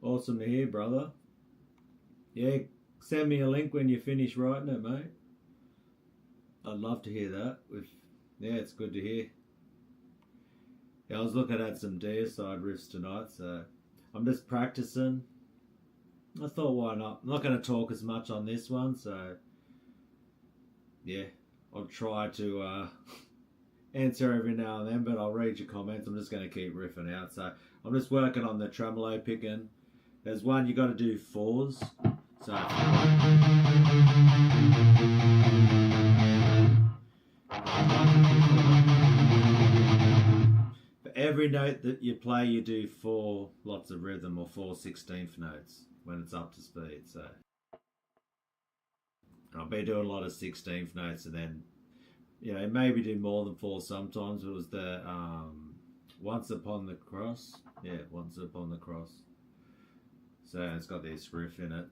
Awesome to hear, brother. Yeah, send me a link when you finish writing it, mate. I'd love to hear that. Yeah, it's good to hear. Yeah, I was looking at some Deicide riffs tonight, so I'm just practicing. I thought, why not? I'm not going to talk as much on this one, so yeah, I'll try to answer every now and then, but I'll read your comments. I'm just going to keep riffing out. So I'm just working on the tremolo picking. There's one you got to do fours. So for every note that you play, you do 4 lots of rhythm or 4 16th notes when it's up to speed. So I'll be doing a lot of 16th notes, and then maybe do more than 4 sometimes. It was the Once Upon the Cross. Yeah, Once Upon the Cross. So it's got this riff in it.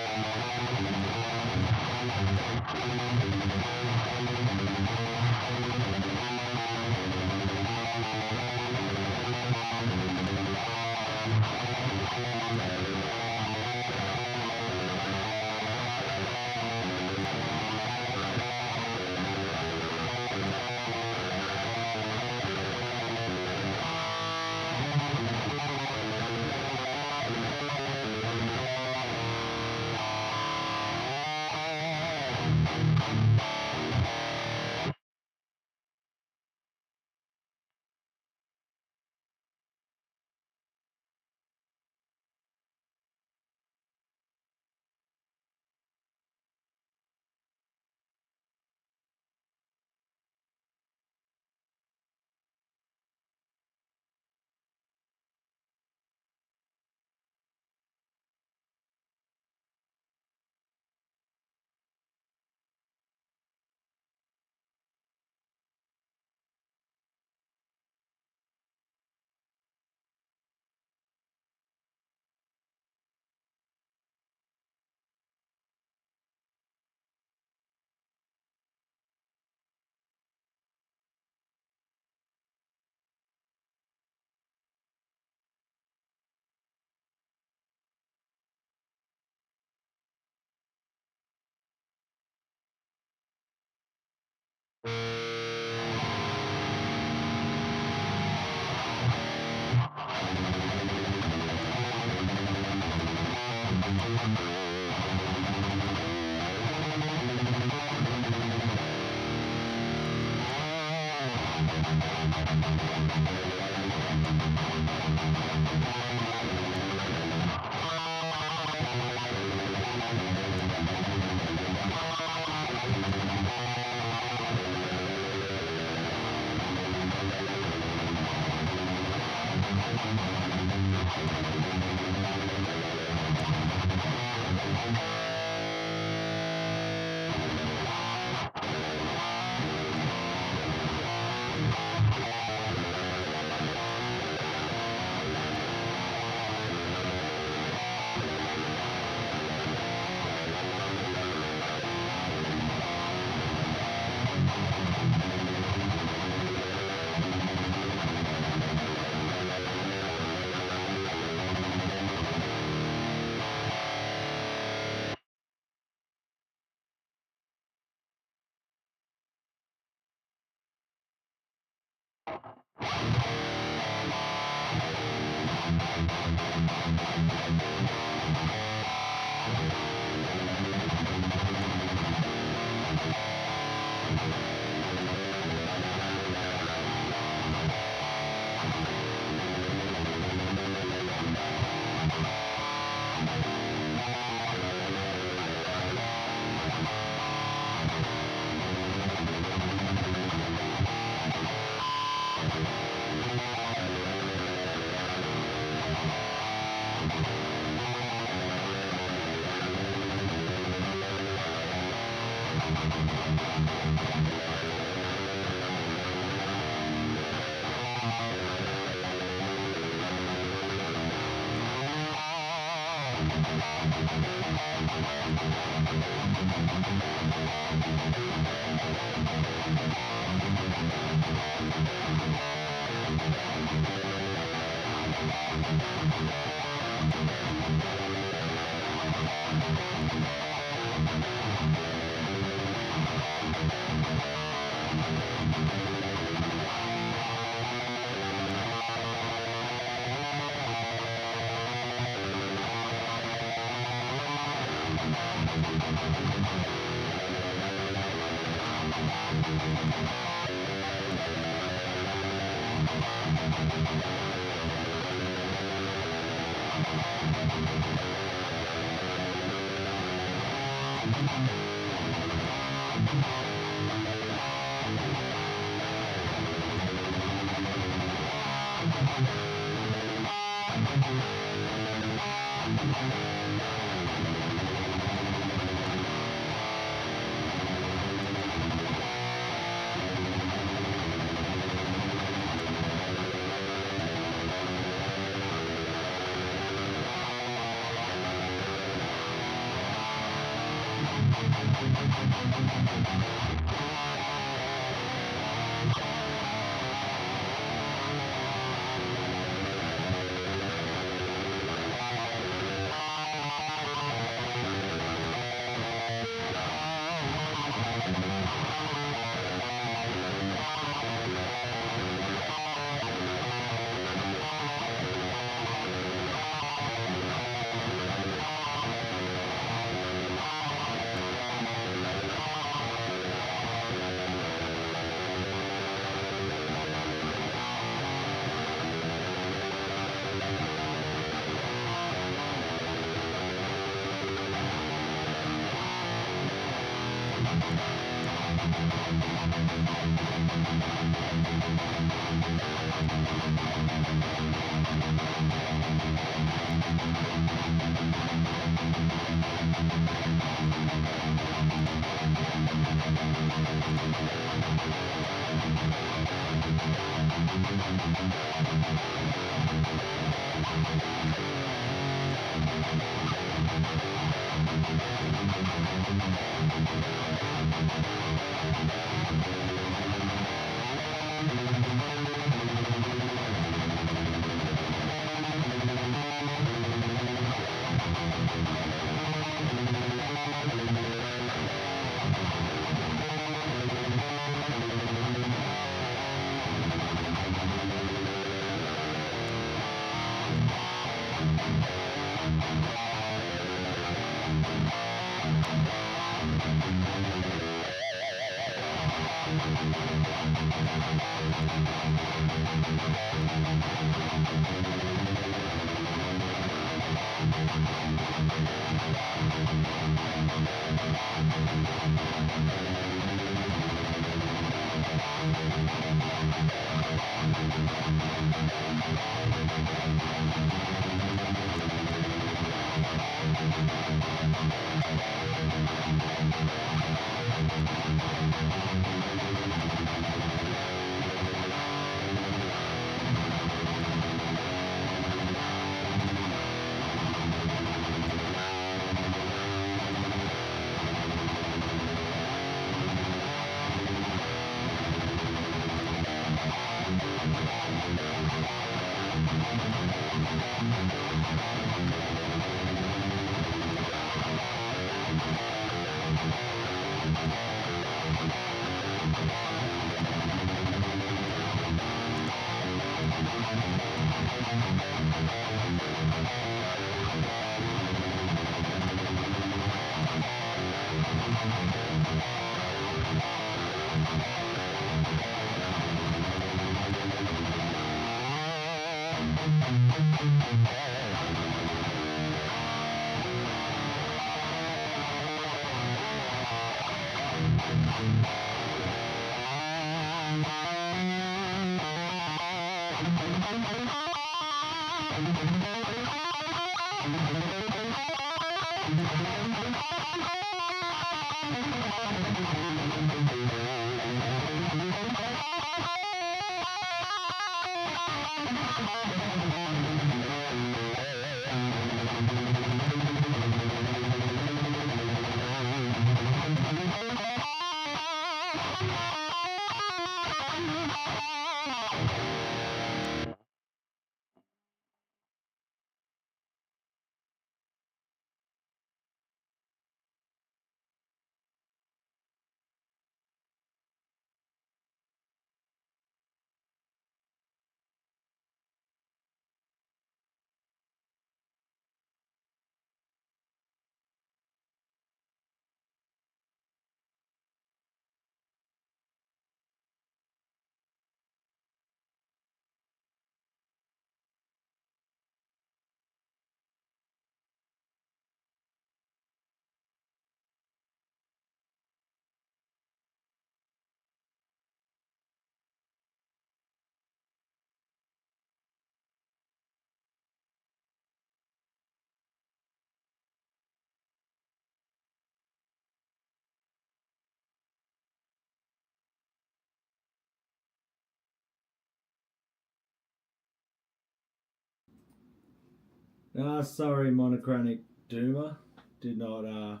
Sorry, Monochronic Doomer. Did not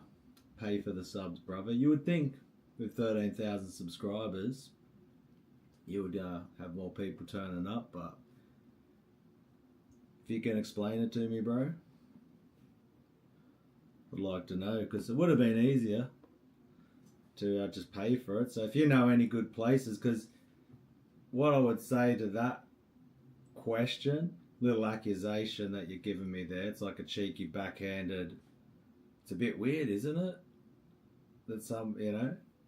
pay for the subs, brother. You would think with 13,000 subscribers, you would have more people turning up, but if you can explain it to me, bro, I'd like to know, because it would have been easier to just pay for it. So if you know any good places, because what I would say to that question, little accusation that you're giving me there, it's like a cheeky backhanded, it's a bit weird, isn't it? That some,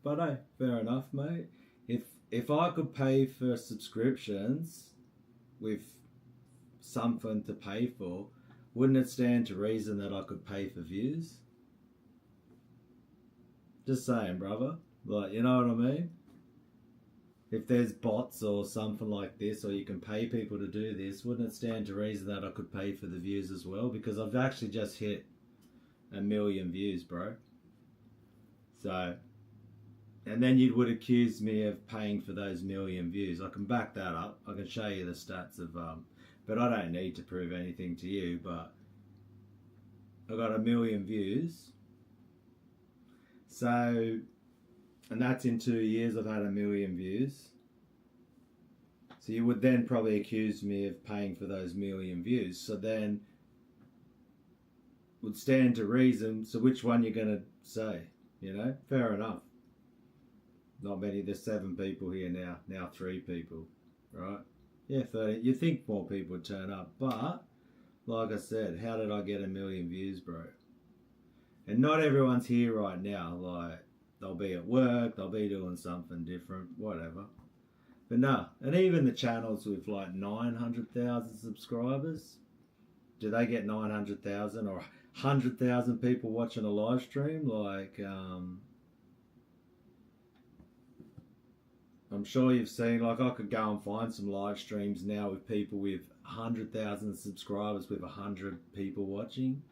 but hey, fair enough, mate. If I could pay for subscriptions with something to pay for, wouldn't it stand to reason that I could pay for views? Just saying, brother. Like, you know what I mean? If there's bots or something like this, or you can pay people to do this, wouldn't it stand to reason that I could pay for the views as well? Because I've actually just hit 1 million views, bro. So, and then you would accuse me of paying for those 1 million views. I can back that up. I can show you the stats of, but I don't need to prove anything to you, but I got 1 million views. So, and that's in 2 years I've had 1 million views. So you would then probably accuse me of paying for those 1 million views. So then would stand to reason, so which one you're going to say, Fair enough. Not many, there's 7 people here now 3 people, right? Yeah, 30, you think more people would turn up, but like I said, how did I get 1 million views, bro? And not everyone's here right now, like, they'll be at work, they'll be doing something different, whatever. But no, and even the channels with like 900,000 subscribers, do they get 900,000 or 100,000 people watching a live stream? Like, I'm sure you've seen, like, I could go and find some live streams now with people with 100,000 subscribers with 100 people watching.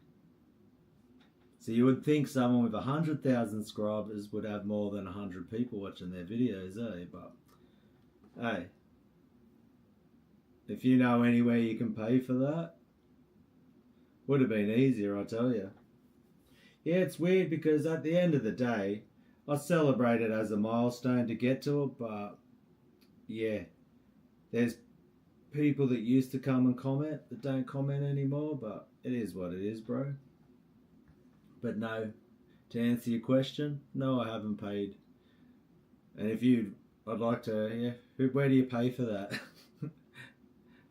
So you would think someone with 100,000 subscribers would have more than 100 people watching their videos, eh? But, hey, if you know anywhere you can pay for that, would have been easier, I tell you. Yeah, it's weird because at the end of the day, I celebrate it as a milestone to get to it, but yeah, there's people that used to come and comment that don't comment anymore, but it is what it is, bro. But no, to answer your question, no, I haven't paid. And if I'd like to, where do you pay for that?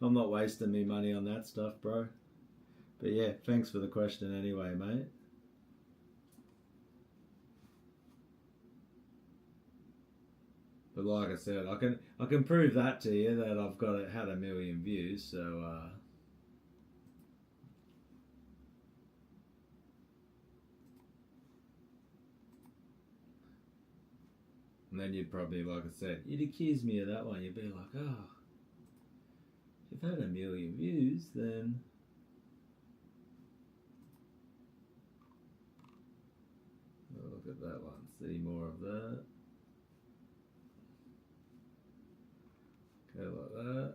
I'm not wasting me money on that stuff, bro. But yeah, thanks for the question anyway, mate. But like I said, I can prove that to you that I've had 1 million views. So And then you'd probably, like I said, you'd accuse me of that one. You'd be like, oh, if you've had 1 million views, then oh, look at that one. See more of that. Okay, like that.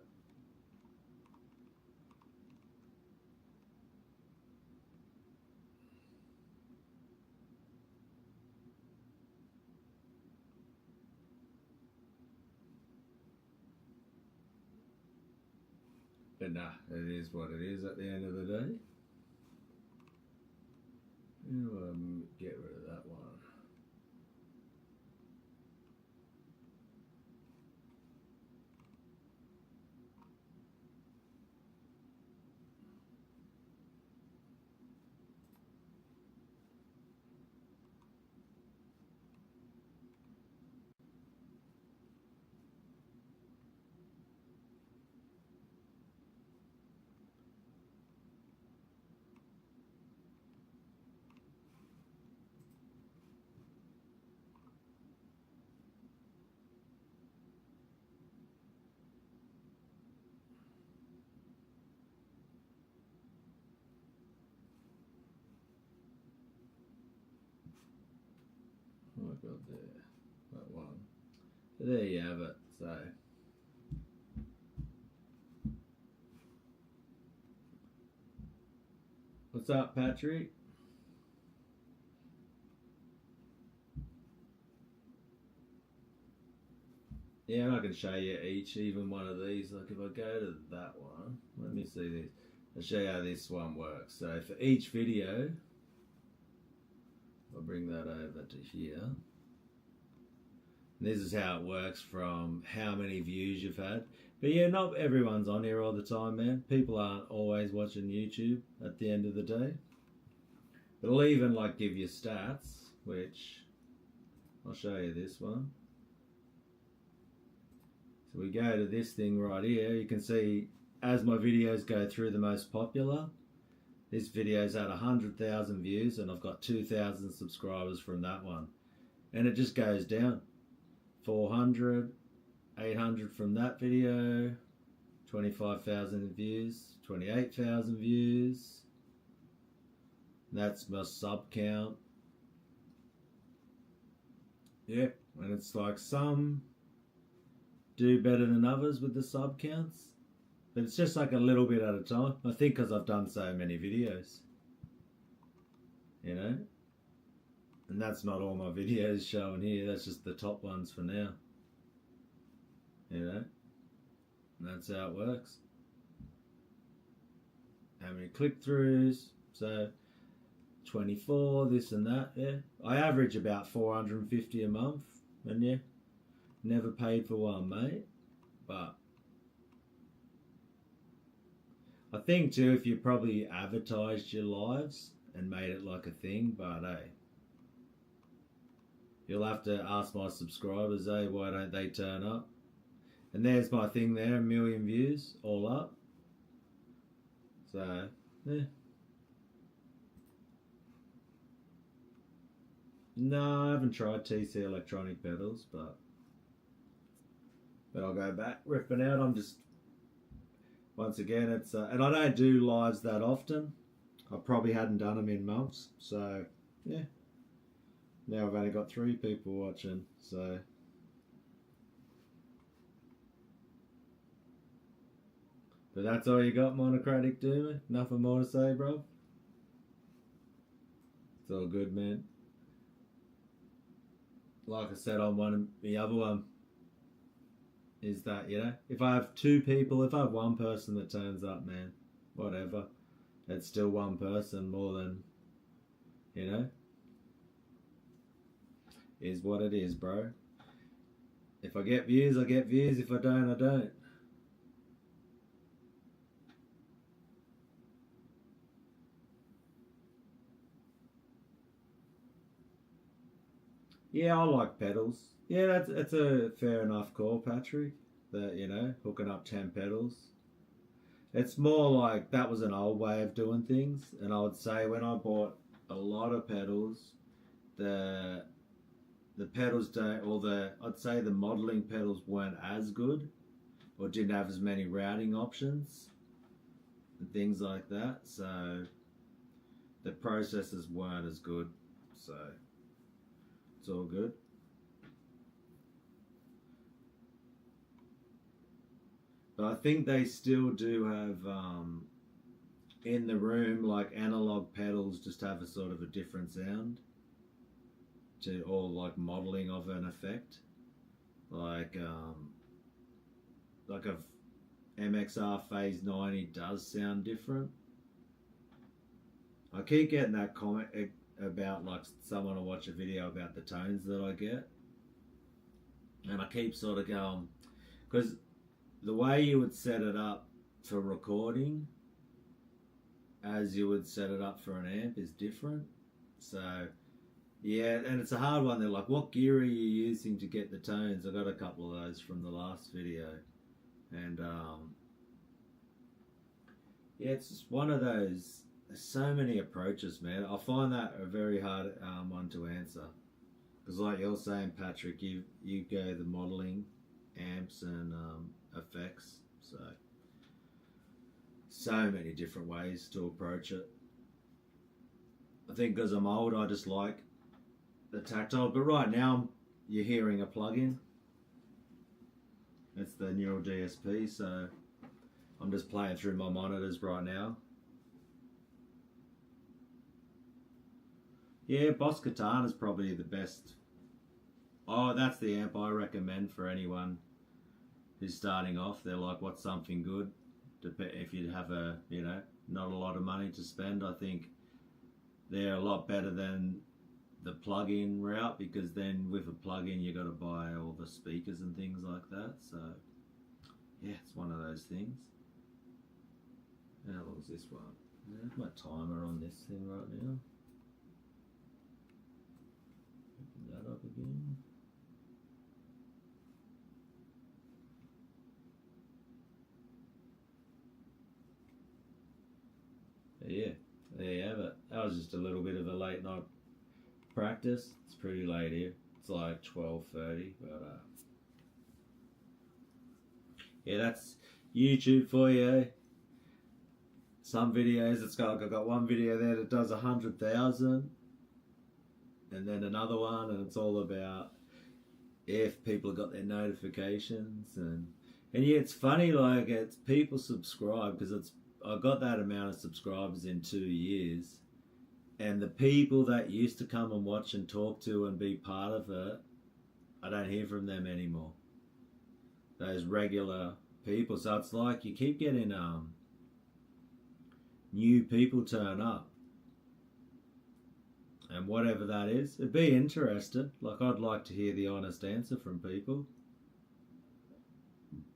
But nah, it is what it is at the end of the day. Get rid of that one. Oh, I got there. That one. So there you have it. So what's up, Patrick? Yeah, and I can show you even one of these. Like if I go to that one, let me see this. I'll show you how this one works. So for each video, I'll bring that over to here. And this is how it works from how many views you've had. But yeah, not everyone's on here all the time, man. People aren't always watching YouTube at the end of the day. But it'll even like give you stats, which I'll show you this one. So we go to this thing right here. You can see as my videos go through the most popular, this video's had 100,000 views and I've got 2,000 subscribers from that one. And it just goes down. 400, 800 from that video, 25,000 views, 28,000 views. That's my sub count. Yeah, and it's like some do better than others with the sub counts, but it's just like a little bit at a time. I think because I've done so many videos, you know, and that's not all my videos showing here. That's just the top ones for now, you know, and that's how it works. How many click-throughs? So 24, this and that. Yeah, I average about 450 a month, and yeah, never paid for one, mate. But I think too, if you probably advertised your lives and made it like a thing, but hey, you'll have to ask my subscribers, hey, why don't they turn up? And there's my thing there, 1 million views all up. So yeah. No, I haven't tried TC electronic pedals, but I'll go back ripping out. I'm just, once again, it's and I don't do lives that often. I probably hadn't done them in months, so yeah. Now I've only got 3 people watching, so but that's all you got, Monocratic Doomer? Nothing more to say, bro? It's all good, man. Like I said on the other one, is that, you know, if I have 2 people, if I have 1 person that turns up, man, whatever, it's still 1 person more than, you know, is what it is, bro. If I get views, I get views. If I don't, I don't. Yeah, I like pedals. Yeah, that's a fair enough call, Patrick. That, you know, hooking up 10 pedals. It's more like that was an old way of doing things, and I would say when I bought a lot of pedals, the the pedals don't, or I'd say the modeling pedals weren't as good, or didn't have as many routing options and things like that. So the processors weren't as good. So it's all good. But I think they still do have in the room, like analog pedals just have a sort of a different sound to, or like modeling of an effect, like a MXR Phase 90 does sound different. I keep getting that comment about, like, someone will watch a video about the tones that I get, and I keep sort of going, because the way you would set it up for recording as you would set it up for an amp is different. So yeah, and it's a hard one. They're like, what gear are you using to get the tones? I got a couple of those from the last video, and yeah, it's just one of those. There's so many approaches, man. I find that a very hard one to answer, because like you're saying, Patrick, you go the modeling amps and effects, so many different ways to approach it. I think because I'm old, I just like the tactile, but right now you're hearing a plug-in. It's the Neural DSP, so I'm just playing through my monitors right now. Yeah, Boss Katana is probably the best. Oh, that's the amp I recommend for anyone who's starting off. They're like, what's something good? If you have not a lot of money to spend, I think they're a lot better than the plug-in route, because then with a plug-in you got to buy all the speakers and things like that. So yeah, it's one of those things. How long's this one? There's my timer on this thing right now. Open that up again. Yeah, there you have it. That was just a little bit of a late night practice. It's pretty late here. It's like 12:30, but yeah, that's YouTube for you. Some videos, I've got one video there that does 100,000, and then another one, and it's all about if people have got their notifications, and yeah, it's funny, like, it's people subscribe, because I got that amount of subscribers in 2 years, and the people that used to come and watch and talk to and be part of it, I don't hear from them anymore. Those regular people. So it's like you keep getting new people turn up, and whatever that is, it'd be interesting. Like, I'd like to hear the honest answer from people.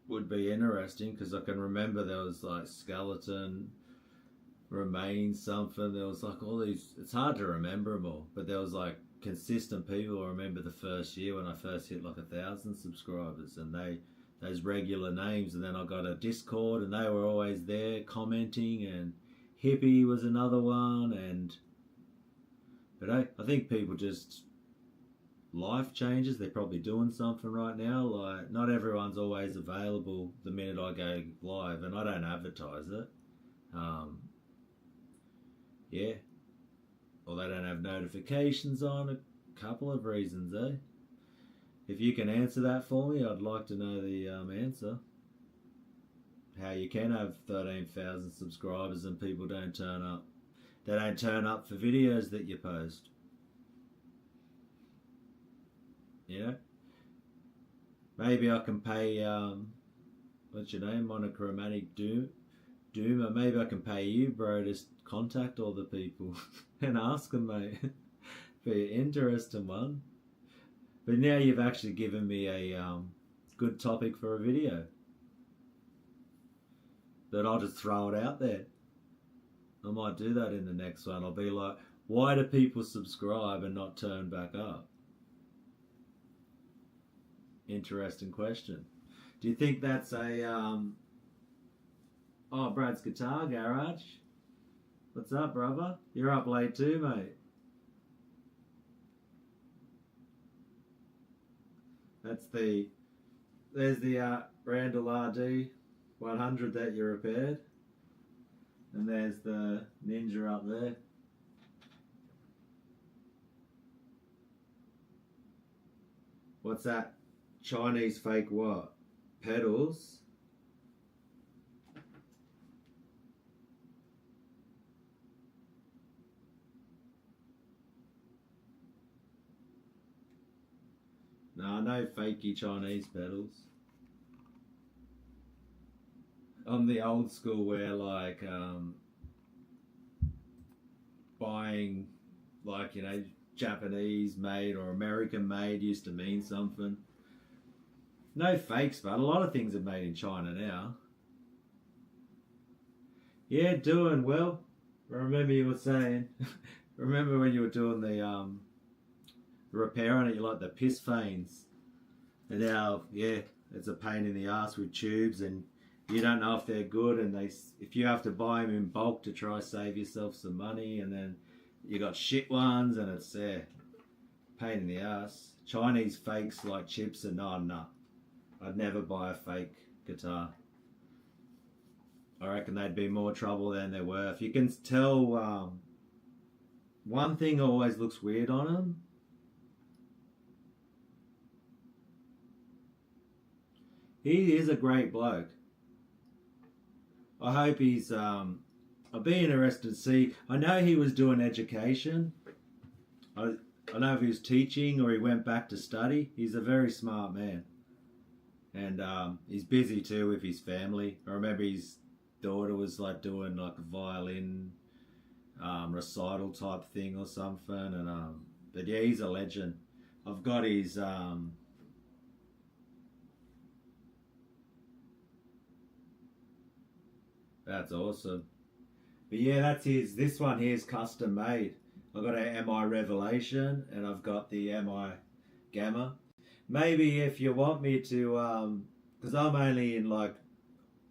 Would be interesting, because I can remember there was like Skeleton, Remain something, there was like all these, it's hard to remember them all, but there was like consistent people. I remember the first year when I first hit like 1,000 subscribers, and those regular names, and then I got a Discord and they were always there commenting, and Hippie was another one, but I think people just, life changes, they're probably doing something right now. Like, not everyone's always available the minute I go live, and I don't advertise it. Yeah, or they don't have notifications on. A couple of reasons, eh? If you can answer that for me, I'd like to know the answer. How you can have 13,000 subscribers and people don't turn up. They don't turn up for videos that you post. You know? Maybe I can pay, what's your name? Monochromatic Doomer. Maybe I can pay you, bro, to contact all the people and ask them, mate. Be an interesting one. But now you've actually given me a good topic for a video that I'll just throw it out there. I might do that in the next one. I'll be like, why do people subscribe and not turn back up? Interesting question. Do you think that's a oh, Brad's Guitar Garage? What's up, brother? You're up late too, mate. There's the Randall RD 100 that you repaired. And there's the Ninja up there. What's that? Chinese fake what? Pedals? No fakey Chinese pedals. I'm the old school where like buying like, you know, Japanese made or American made used to mean something. No fakes, but a lot of things are made in China now. Yeah, doing well. I remember you were saying, remember when you were doing the repair on it, you like the piss vanes. And now, yeah, it's a pain in the ass with tubes, and you don't know if they're good, and if you have to buy them in bulk to try save yourself some money, and then you got shit ones, and it's pain in the ass. Chinese fakes like chips and no. I'd never buy a fake guitar. I reckon they'd be more trouble than they're worth. You can tell one thing always looks weird on them. He is a great bloke. I hope he's I'll be interested to see. I know he was doing education. I know if he was teaching or he went back to study. He's a very smart man. And he's busy too with his family. I remember his daughter was like doing like a violin recital type thing or something. And but yeah, he's a legend. I've got his that's awesome. But yeah, that's his. This one here is custom made. I've got a MI Revelation and I've got the MI Gamma. Maybe if you want me to, because I'm only in like,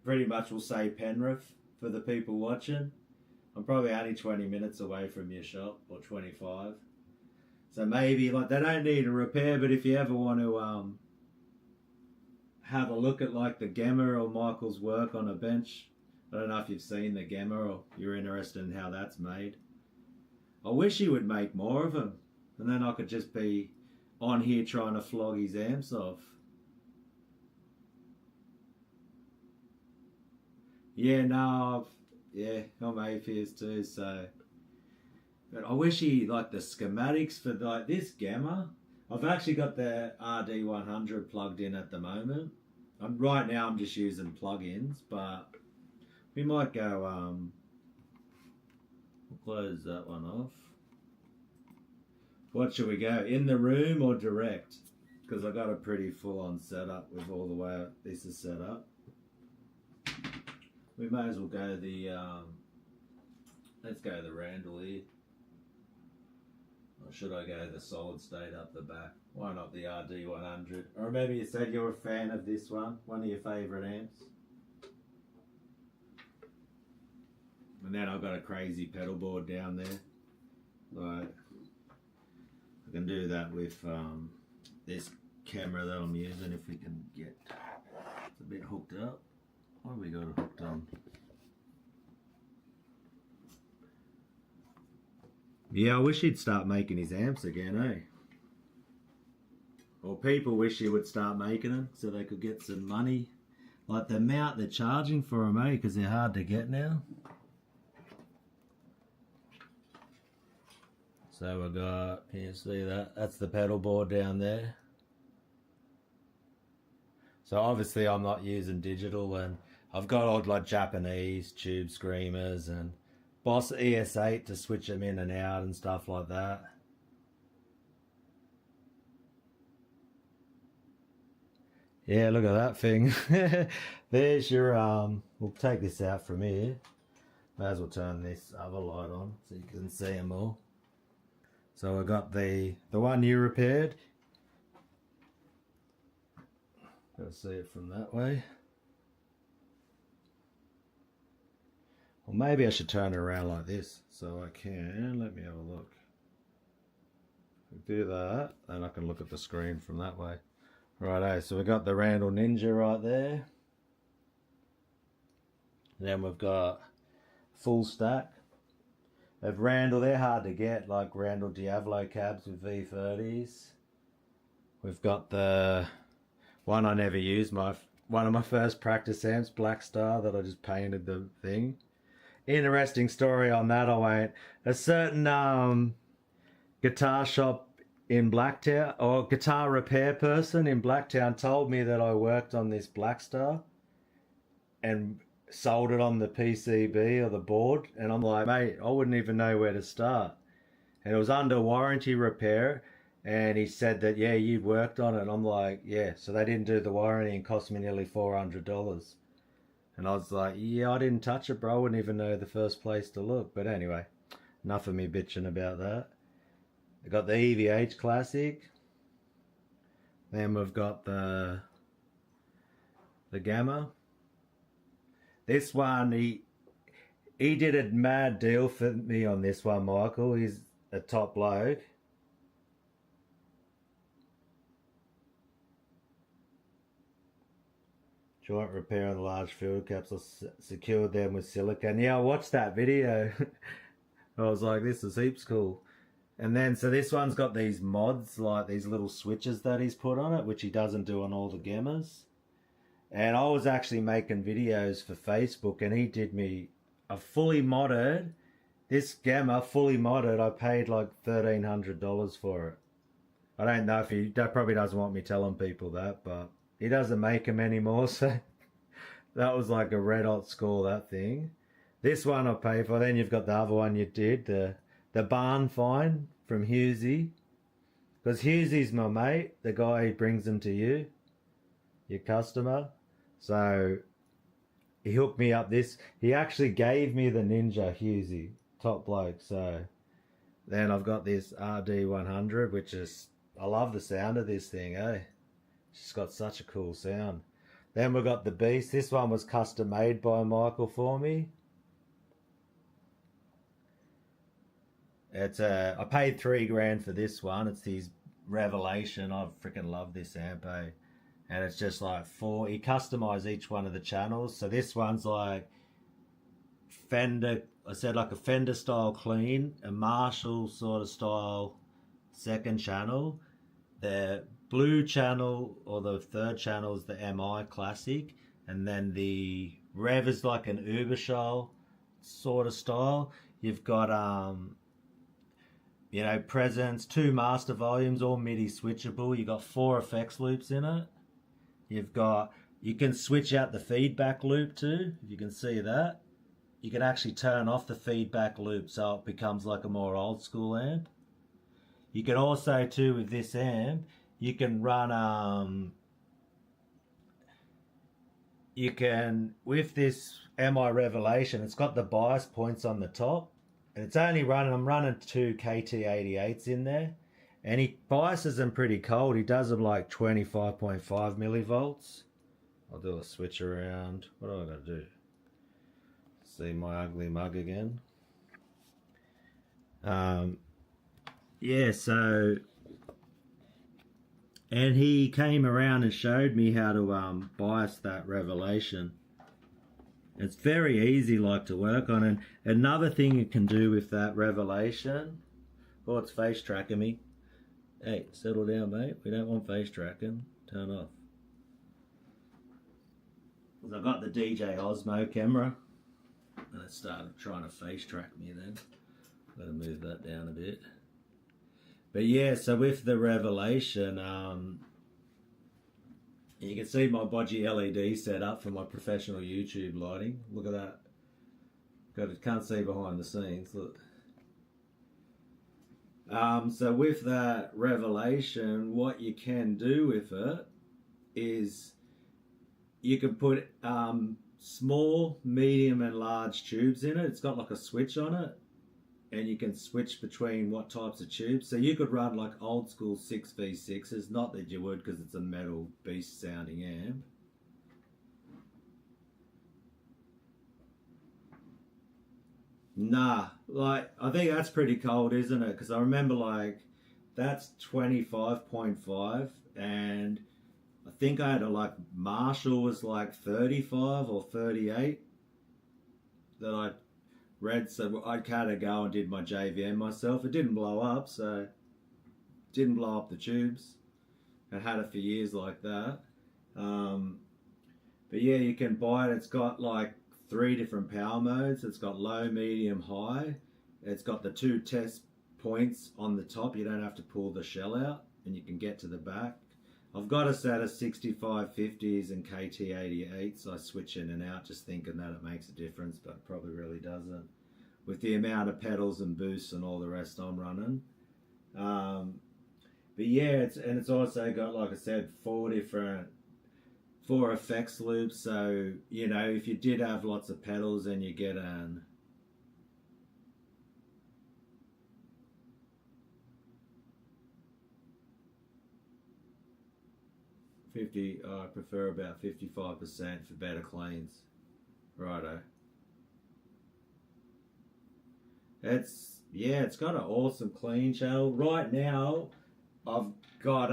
pretty much we'll say Penrith for the people watching. I'm probably only 20 minutes away from your shop, or 25. So maybe, like, they don't need a repair, but if you ever want to have a look at like the Gamma or Michael's work on a bench, I don't know if you've seen the Gamma or you're interested in how that's made. I wish he would make more of them, and then I could just be on here trying to flog his amps off. Yeah, no, I'm Aphears too, so. But I wish he, like the schematics for like this Gamma, I've actually got the RD100 plugged in at the moment. Right now I'm just using plugins, but we might go, we'll close that one off. What should we go, in the room or direct? Because I got a pretty full-on setup with all the way this is set up. We may as well go the, let's go the Randall here. Or should I go the solid state up the back? Why not the RD100? Or maybe you said you're a fan of this one of your favourite amps. And then I've got a crazy pedal board down there. Like, I can do that with this camera that I'm using if we can get, it's a bit hooked up. What have we got it hooked on? Yeah, I wish he'd start making his amps again, eh? Or people wish he would start making them so they could get some money. Like the amount they're charging for them, eh? Because they're hard to get now. So we got, can you see that? That's the pedal board down there. So obviously I'm not using digital, and I've got old like Japanese tube screamers and Boss ES8 to switch them in and out and stuff like that. Yeah, look at that thing. There's your, we'll take this out from here. May as well turn this other light on so you can see them all. So I got the one you repaired. Gotta see it from that way. Or maybe I should turn it around like this so I can. Let me have a look. If I do that, then I can look at the screen from that way. Righto, so we got the Randall Ninja right there. Then we've got full stack of Randall. They're hard to get, like Randall Diavolo cabs with V30s. We've got the one I never used, one of my first practice amps, Black Star, that I just painted the thing. Interesting story on that. A certain guitar shop in Blacktown, or guitar repair person in Blacktown, told me that I worked on this Black Star and sold it on the PCB or the board, and I'm like, mate, I wouldn't even know where to start. And it was under warranty repair, and he said that, yeah, you'd worked on it. And I'm like, yeah. So they didn't do the warranty and cost me nearly $400. And I was like, yeah, I didn't touch it, bro. I wouldn't even know the first place to look. But anyway, enough of me bitching about that. I got the EVH Classic. Then we've got the Gamma. This one, he did a mad deal for me on this one, Michael. He's a top bloke. Joint repair on the large field caps. I secured them with silicone. Yeah, I watched that video. I was like, this is heaps cool. And then, so this one's got these mods, like these little switches that he's put on it, which he doesn't do on all the Gammas. And I was actually making videos for Facebook, and he did me a fully modded, this Gamma fully modded, I paid like $1,300 for it. I don't know if he probably doesn't want me telling people that, but he doesn't make them anymore, so that was like a red hot score, that thing. This one I paid for. Then you've got the other one you did, the barn find from Hughesy. Because Hughesy's my mate, the guy who brings them to you, your customer. So he hooked me up this. He actually gave me the Ninja, Hughesy, top bloke. So then I've got this RD100, which is, I love the sound of this thing, eh? It's got such a cool sound. Then we've got the Beast. This one was custom made by Michael for me. It's I paid $3,000 for this one. It's his Revelation. I freaking love this amp, eh? And it's just like he customized each one of the channels. So this one's like Fender, I said like a Fender style clean, a Marshall sort of style second channel. The blue channel, or the third channel, is the MI Classic. And then the Rev is like an Uberschall sort of style. You've got you know, presence, 2 master volumes, all MIDI switchable. You've got 4 effects loops in it. You can switch out the feedback loop too, if you can see that. You can actually turn off the feedback loop so it becomes like a more old school amp. You can also too, with this amp, you can run, with this MI Revelation, it's got the bias points on the top. And it's only I'm running 2 KT88s in there. And he biases them pretty cold. He does them like 25.5 millivolts. I'll do a switch around. What do I got to do? See my ugly mug again. Yeah, so... And he came around and showed me how to bias that Revelation. It's very easy like to work on. And another thing you can do with that Revelation... Oh, it's face tracking me. Hey, settle down, mate. We don't want face tracking. Turn off. Because I've got the DJ Osmo camera. And it started trying to face track me then. Got to move that down a bit. But yeah, so with the Revelation, you can see my bodgy LED set up for my professional YouTube lighting. Look at that. Can't see behind the scenes. Look. So with that Revelation, what you can do with it is you can put small, medium and large tubes in it. It's got like a switch on it, and you can switch between what types of tubes. So you could run like old school 6V6s, not that you would because it's a metal beast sounding amp. Nah, like, I think that's pretty cold, isn't it? Because I remember, like, that's 25.5, and think I had a like Marshall was like 35 or 38 that I read. So I kind of go and did my JVM myself. It didn't blow up, so didn't blow up the tubes. I had it for years like that. But yeah, you can buy it. It's got like 3 different power modes. It's got low, medium, high. It's got the 2 test points on the top. You don't have to pull the shell out, and you can get to the back. I've got a set of 6550s and KT88s, so I switch in and out just thinking that it makes a difference, but it probably really doesn't. With the amount of pedals and boosts and all the rest I'm running. But yeah, it's also got, like I said, 4 effects loops. So, you know, if you did have lots of pedals, then you get an 50. I prefer about 55% for better cleans. Righto. It's got an awesome clean channel. Right now, I've got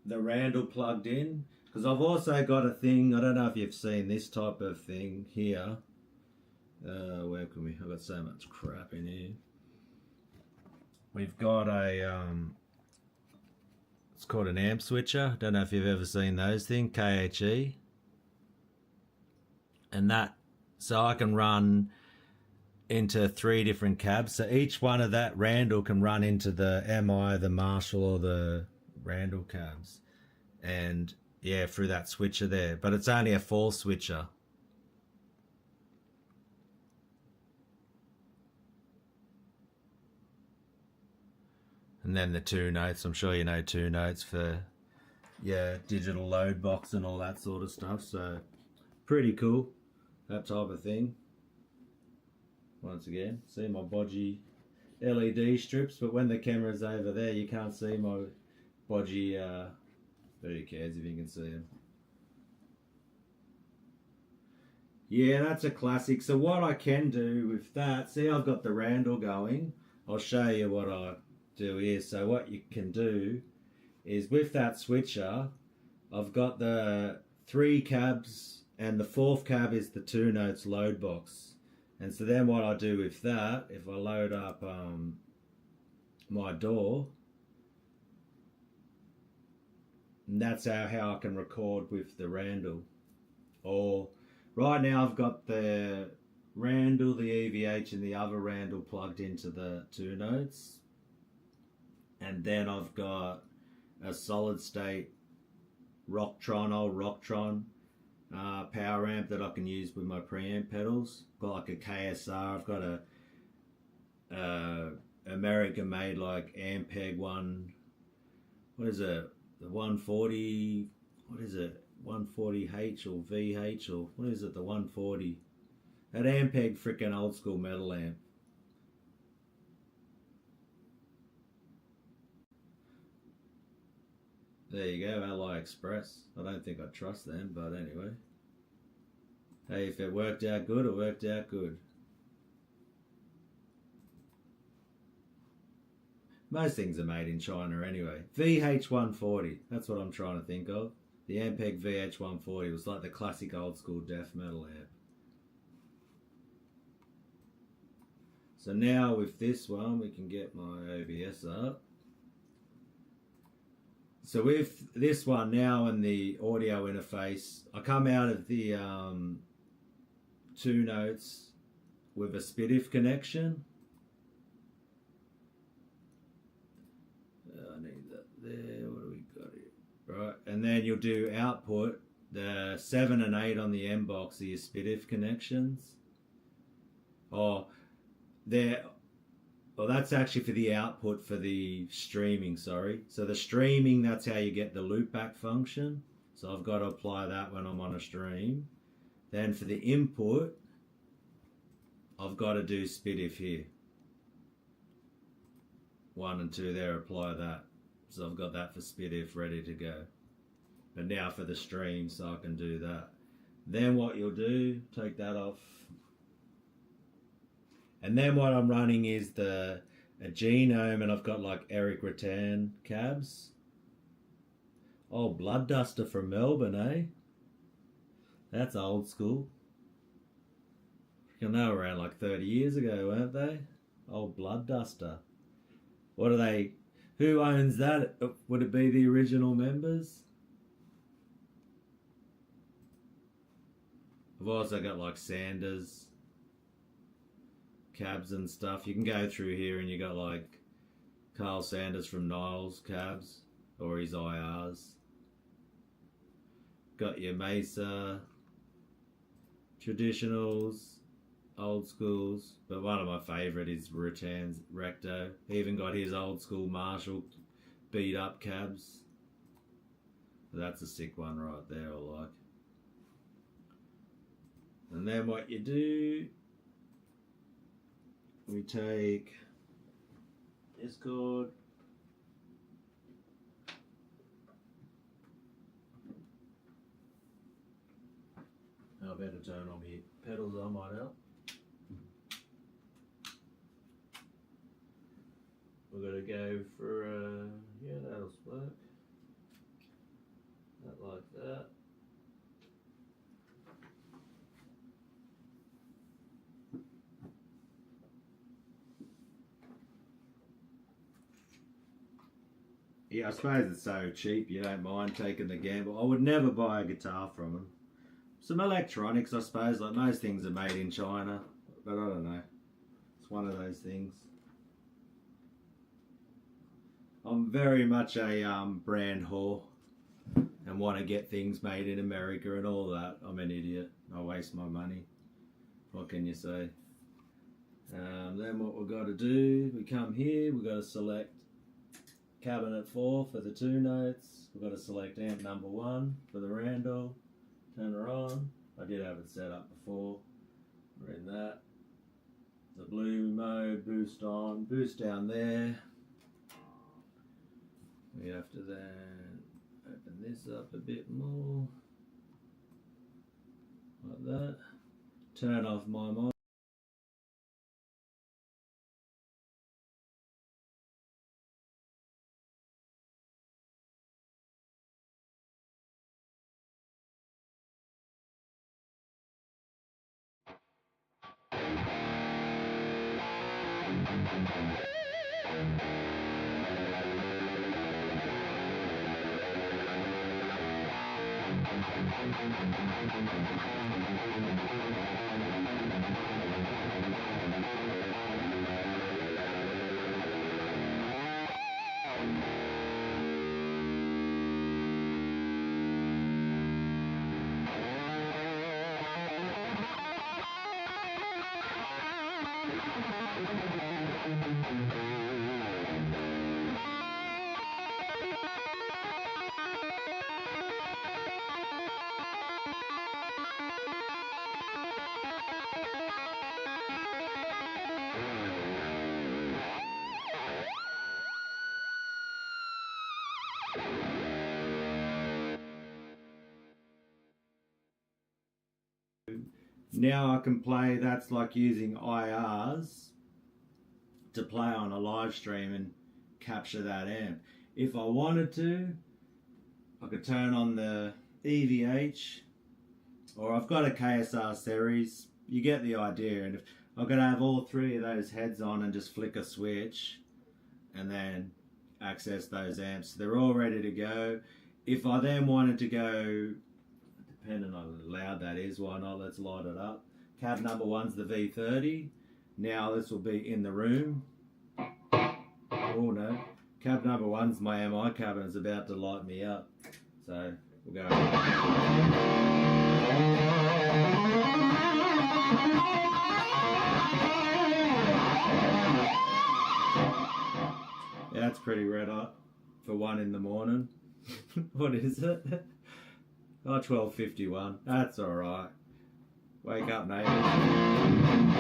the Randall plugged in, because I've also got a thing. I don't know if you've seen this type of thing here. Where can we? I've got so much crap in here. We've got a it's called an amp switcher. Don't know if you've ever seen those things. KHE, and that, so I can run into 3 different cabs. So each one of that Randall can run into the MI, the Marshall, or the Randall cabs, and yeah, through that switcher there. But it's only a 4 switcher. And then the 2 notes. I'm sure you know 2 notes for digital load box and all that sort of stuff. So pretty cool, that type of thing. Once again, see my bodgy LED strips, but when the camera's over there, you can't see my bodgy. But who cares if you can see them? Yeah, that's a classic. So what I can do with that, see, I've got the Randall going. I'll show you what I do here. So what you can do is with that switcher, I've got the 3 cabs, and the 4th cab is the 2 notes load box. And so then what I do with that, if I load up my DAW, and that's how I can record with the Randall. Or right now I've got the Randall, the EVH, and the other Randall plugged into the 2 notes. And then I've got a solid state old Rocktron power amp that I can use with my preamp pedals. Got like a KSR. I've got a American made like Ampeg one. What is it? The 140. What is it? 140H or VH or what is it? The 140. That Ampeg freaking old school metal amp. There you go, Ally Express. I don't think I trust them, but anyway. Hey, if it worked out good, it worked out good. Most things are made in China anyway. VH140, that's what I'm trying to think of. The Ampeg VH140 was like the classic old school death metal amp. So now with this one, we can get my OBS up. So with this one now and the audio interface, I come out of the 2 notes with a SPDIF connection. I need that there. What do we got here? Right, and then you'll do output. The 7 and 8 on the M box are your SPDIF connections. Well, that's actually for the output for the streaming, sorry. So the streaming, that's how you get the loopback function. So I've got to apply that when I'm on a stream. Then for the input, I've got to do SPDIF here. 1 and 2 there, apply that. So I've got that for SPDIF ready to go. But now for the stream, so I can do that. Then what you'll do, take that off. And then what I'm running is a Genome, and I've got like Eric Rattan cabs. Old Blood Duster from Melbourne, eh? That's old school. They were around like 30 years ago, weren't they? Old Blood Duster. What are they? Who owns that? Would it be the original members? I've also got like Sanders cabs and stuff. You can go through here and you got like Carl Sanders from Niles cabs or his IRs. Got your Mesa, traditionals, old schools, but one of my favourite is Rutan's Recto. He even got his old school Marshall beat up cabs. That's a sick one right there, I like. And then what you do, we take Discord. I better turn on my pedals, I might help. We're going to go for, yeah, that'll work. That like that. Yeah, I suppose it's so cheap you don't mind taking the gamble. I would never buy a guitar from them. Some electronics, I suppose, like most things are made in China, but I don't know. It's one of those things. I'm very much a brand whore and want to get things made in America and all that. I'm an idiot. I waste my money. What can you say? Then what we've got to do, we come here, we've got to select cabinet 4 for the 2 notes. We've got to select amp number 1 for the Randall. Turn her on. I did have it set up before. We're in that. The blue mode, boost on, boost down there. We have to then open this up a bit more. Like that. Turn off my mic. Now I can play, that's like using IRs to play on a live stream and capture that amp. If I wanted to, I could turn on the EVH, or I've got a KSR series. You get the idea. And if I'm going to have all 3 of those heads on and just flick a switch and then access those amps. They're all ready to go. If I then wanted to go, depending on how loud that is, why not? Let's light it up. Cab number 1's the V30. Now this will be in the room. Oh no. Cab number 1's my MI cab and it's about to light me up. So we'll go. Yeah, that's pretty red hot for 1 in the morning. What is it? Oh, 12:51. That's alright. Wake up, neighbours.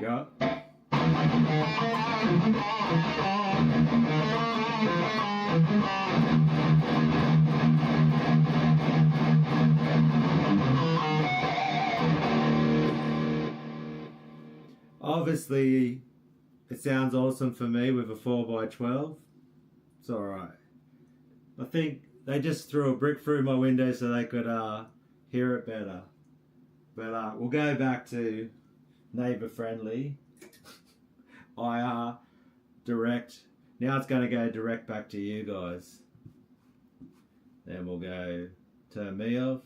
go. Obviously, it sounds awesome for me with a 4x12. It's alright. I think they just threw a brick through my window so they could hear it better. But we'll go back to neighbour friendly. Direct. Now it's going to go direct back to you guys. Then we'll go turn me off.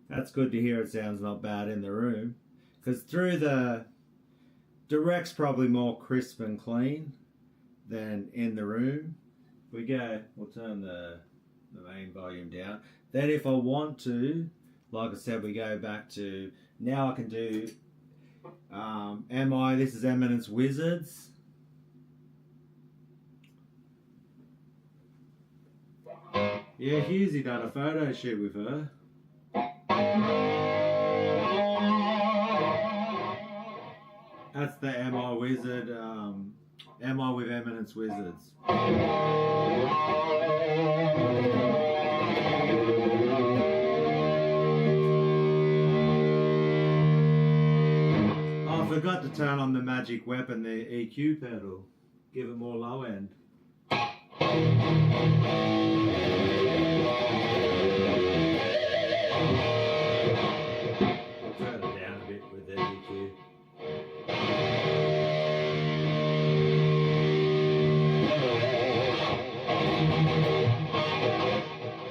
That's good to hear. It sounds not bad in the room, because through the direct's probably more crisp and clean than in the room. We'll turn the main volume down. Then if I want to, like I said, we go back to, now I can do this is Eminence Wizards. Yeah, Hughesy done a photo shoot with her. That's the MI Wizard, MI with Eminence Wizards. I forgot to turn on the magic weapon, the EQ pedal. Give it more low end. Turn it down a bit with the EQ.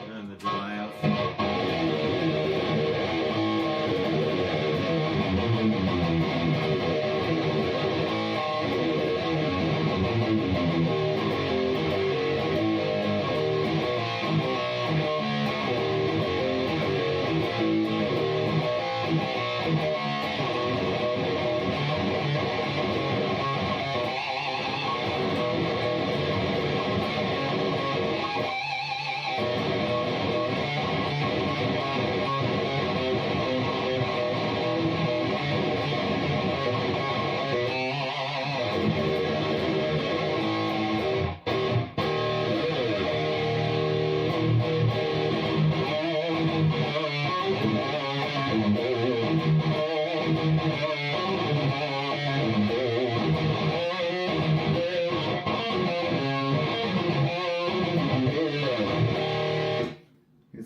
Turn the delay off.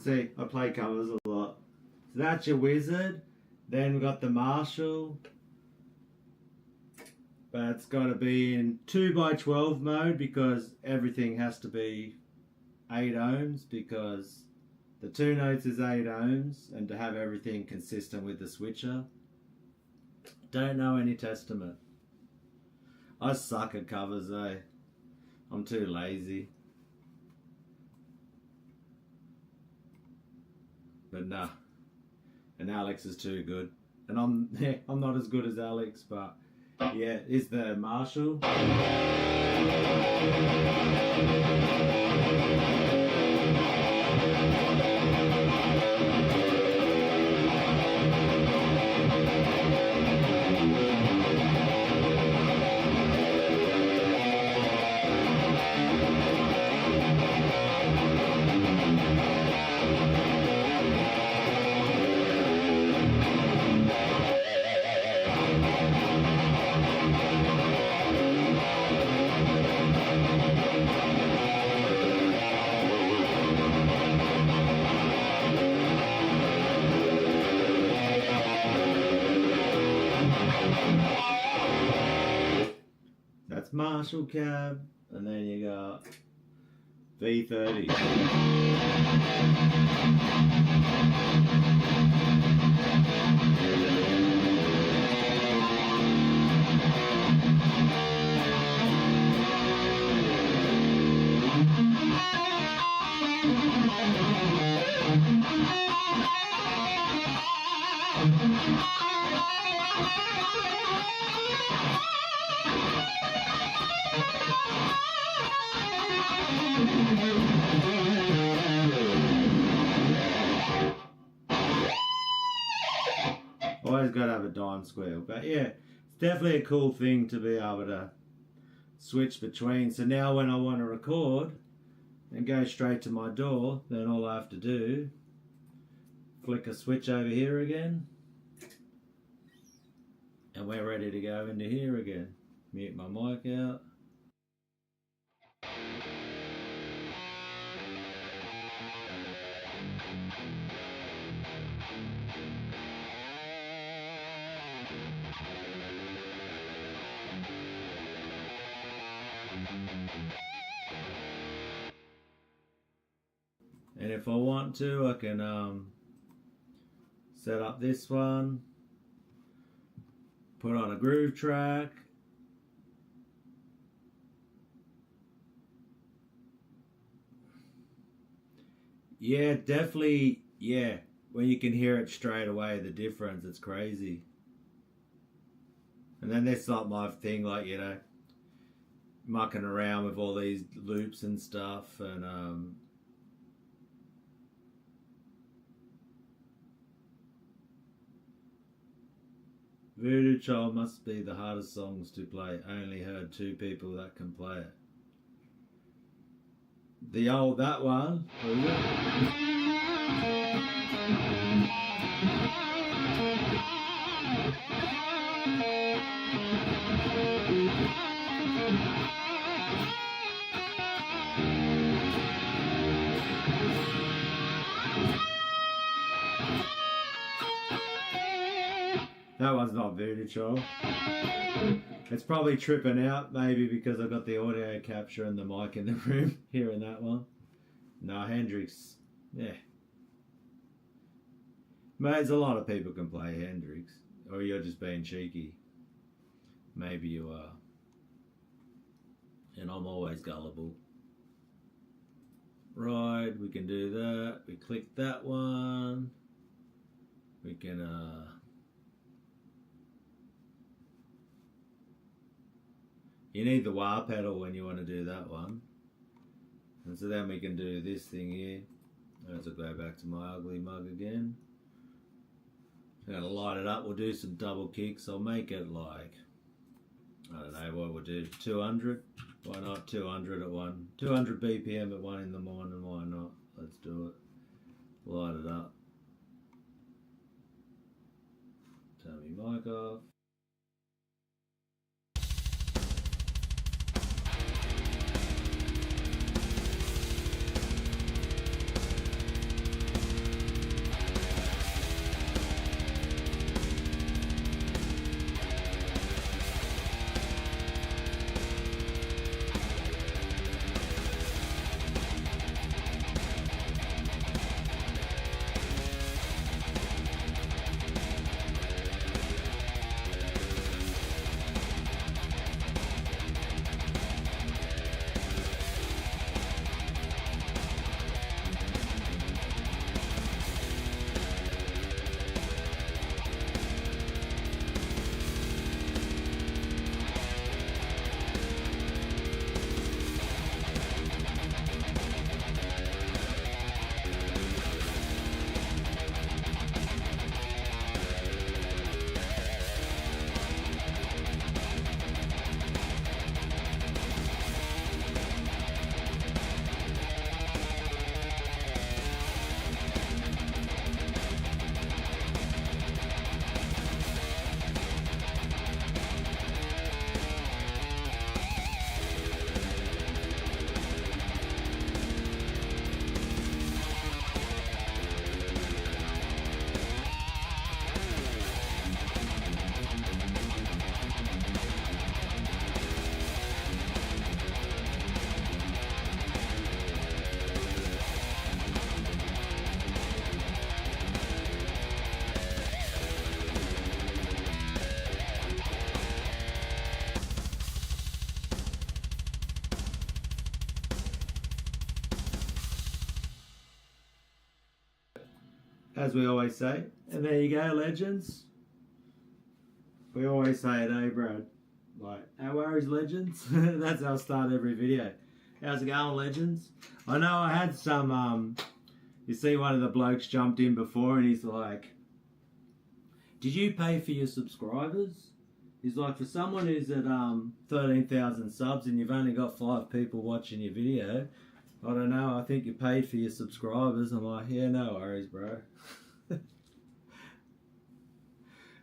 See, I play covers a lot. So that's your wizard. Then we've got the Marshall. But it's got to be in 2x12 mode because everything has to be 8 ohms, because the 2 notes is 8 ohms, and to have everything consistent with the switcher. Don't know any Testament. I suck at covers, eh? I'm too lazy. But nah. And Alex is too good. And I'm not as good as Alex, but yeah, it's the Marshall. That's Marshall cab, and then you got V30. Always got to have a dime squeal. But yeah, it's definitely a cool thing to be able to switch between. So now when I want to record and go straight to my DAW, then all I have to do, flick a switch over here again, and we're ready to go into here again. Mute my mic out. And if I want to, I can set up this one, put on a groove track, yeah, definitely, yeah, when you can hear it straight away, the difference, it's crazy. And then that's not my thing, like, you know, mucking around with all these loops and stuff, and Voodoo Child must be the hardest songs to play. Only heard 2 people that can play it. The old, that one. That one's not Voodoo Child. It's probably tripping out, maybe because I've got the audio capture and the mic in the room hearing that one. No, Hendrix, yeah. Mate, a lot of people can play Hendrix. Or you're just being cheeky. Maybe you are. And I'm always gullible. Right, we can do that. We click that one. We can, you need the wah pedal when you want to do that one. And so then we can do this thing here. As I go back to my ugly mug again. I'm going to light it up. We'll do some double kicks. I'll make it like, I don't know what we'll do, 200. Why not 200 at 1? 200 BPM at 1 in the morning. Why not? Let's do it. Light it up. Turn my mic off. as we always say. And there you go, legends. We always say it, eh, Brad? Like, how are his legends? That's how I start every video. How's it going, legends? I know I had some, you see one of the blokes jumped in before and he's like, did you pay for your subscribers? He's like, for someone who's at 13,000 subs and you've only got 5 people watching your video, I don't know, I think you paid for your subscribers. I'm like, yeah, no worries, bro.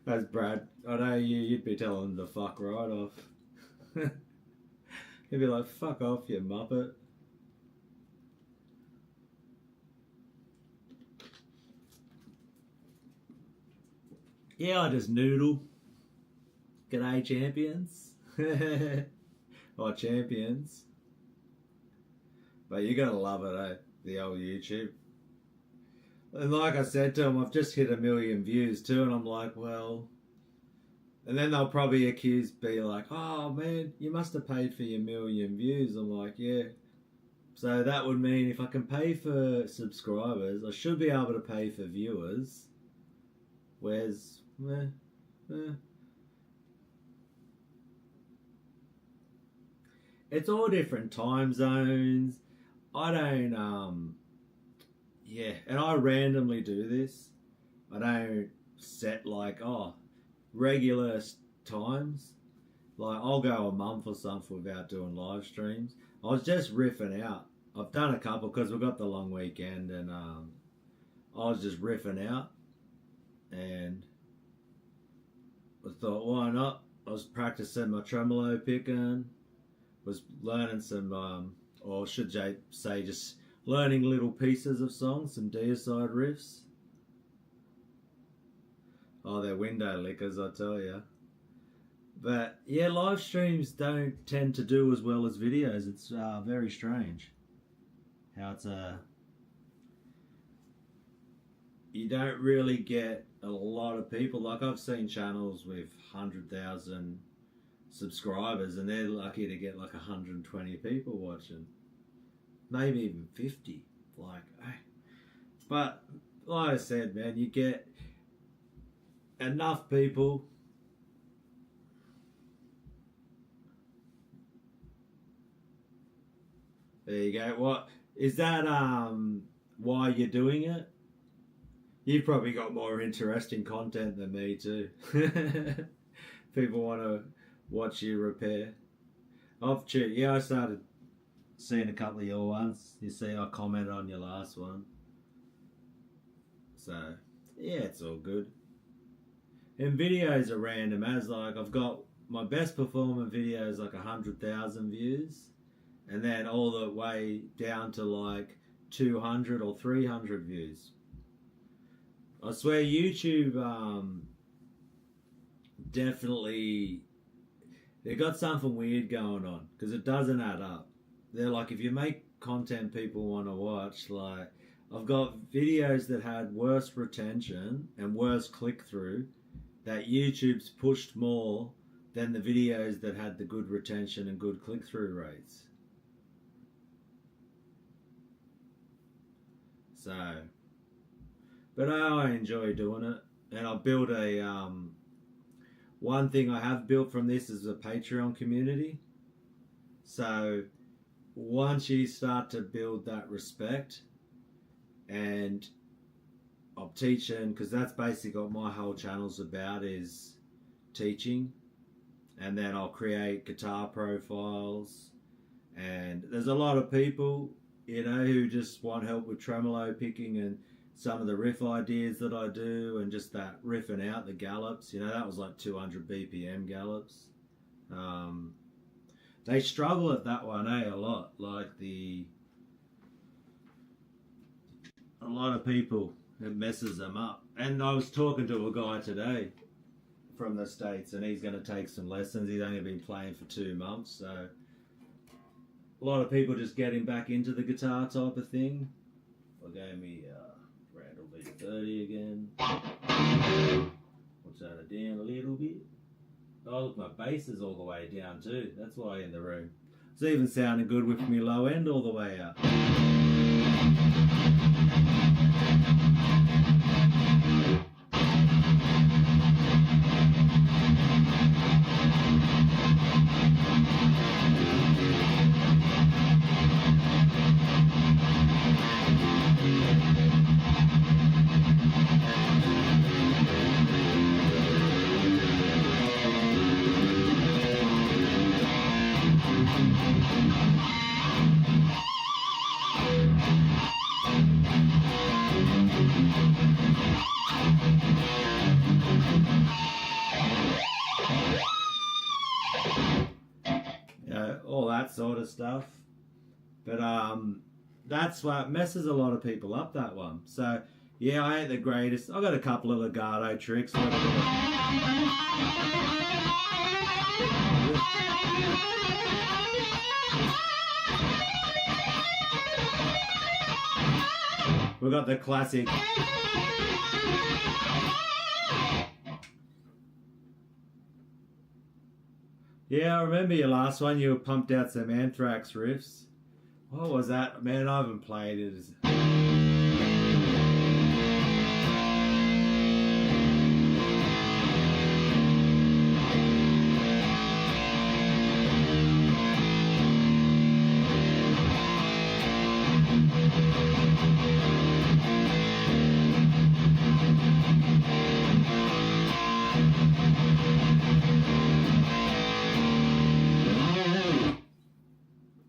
That's Brad. I know you'd be telling him to fuck right off. He'd be like, fuck off, you muppet. Yeah, I just noodle. G'day, champions. Or champions. But you're going to love it, eh? The old YouTube. And like I said to him, I've just hit 1 million views too, and I'm like, well... And then they'll probably be like, oh man, you must have paid for your 1 million views. I'm like, yeah. So that would mean if I can pay for subscribers, I should be able to pay for viewers. Where's... It's all different time zones. I don't, yeah, and I randomly do this. I don't set like, regular times. Like, I'll go a month or something without doing live streams. I was just riffing out. I've done a couple because we've got the long weekend, and I was just riffing out. And I thought, why not? I was practicing my tremolo picking. Was learning some, or should I say just learning little pieces of songs, some deicide riffs. Oh, they're window lickers, I tell ya. But yeah, live streams don't tend to do as well as videos. It's very strange how it's you don't really get a lot of people. Like, I've seen channels with 100,000 subscribers and they're lucky to get like 120 people watching, maybe even 50. Like, but like I said, man, you get enough people. There you go. What is that? Why you're doing it? You've probably got more interesting content than me too. People want to watch you repair. Yeah, I started seeing a couple of your ones. You see, I commented on your last one. So, yeah, it's all good. And videos are random, as like, I've got my best performing videos like 100,000 views. And then all the way down to like 200 or 300 views. I swear YouTube definitely, they got something weird going on, because it doesn't add up. They're like, if you make content people want to watch, like, I've got videos that had worse retention and worse click-through that YouTube's pushed more than the videos that had the good retention and good click-through rates. So, but I enjoy doing it, and I built a, one thing I have built from this is a Patreon community. So once you start to build that respect, and I'm teaching, because that's basically what my whole channel's about, is teaching. And then I'll create guitar profiles, and there's a lot of people, you know, who just want help with tremolo picking and some of the riff ideas that I do, and just that riffing out the gallops. You know, that was like 200 BPM gallops. They struggle at that one, a lot. Like a lot of people, it messes them up. And I was talking to a guy today from the States, and he's going to take some lessons. He's only been playing for 2 months, so a lot of people just getting back into the guitar type of thing. I gave me Randall V30 again. What's that, down a little bit? Oh look, my bass is all the way down too. That's why in the room. It's even sounding good with me low end all the way up. sort of stuff. But that's what messes a lot of people up, that one. So yeah, I ain't the greatest. I got a couple of legato tricks. We got the classic. Yeah, I remember your last one. You pumped out some Anthrax riffs. What was that? Man, I haven't played it.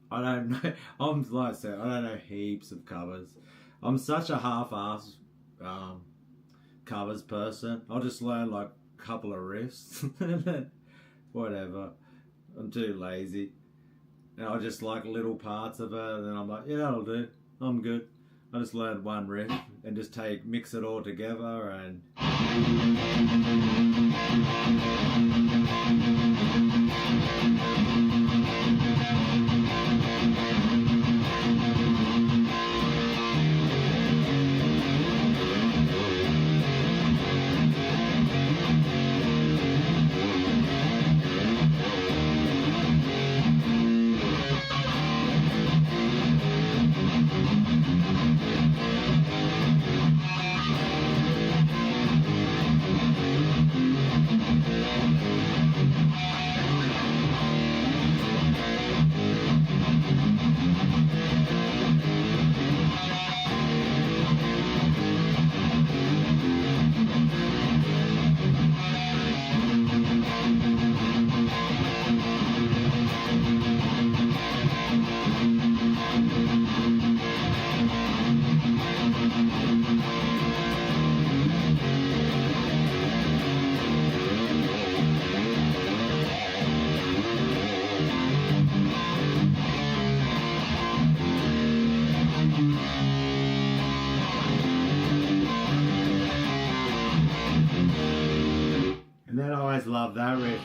I don't know. I'm like I said, I don't know heaps of covers. I'm such a half-ass covers person. I'll just learn like a couple of riffs and then whatever. I'm too lazy. And I just like little parts of it, and then I'm like, yeah, that'll do. I'm good. I just learned one riff and just mix it all together and. And then I always love that riff.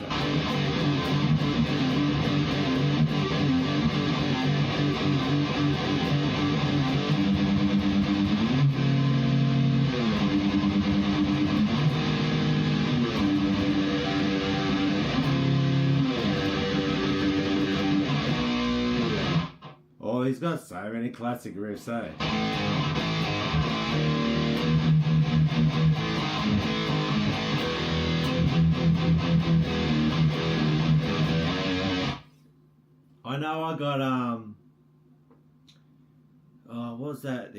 Oh, he's got so many classic riffs, eh? I know I got what was that,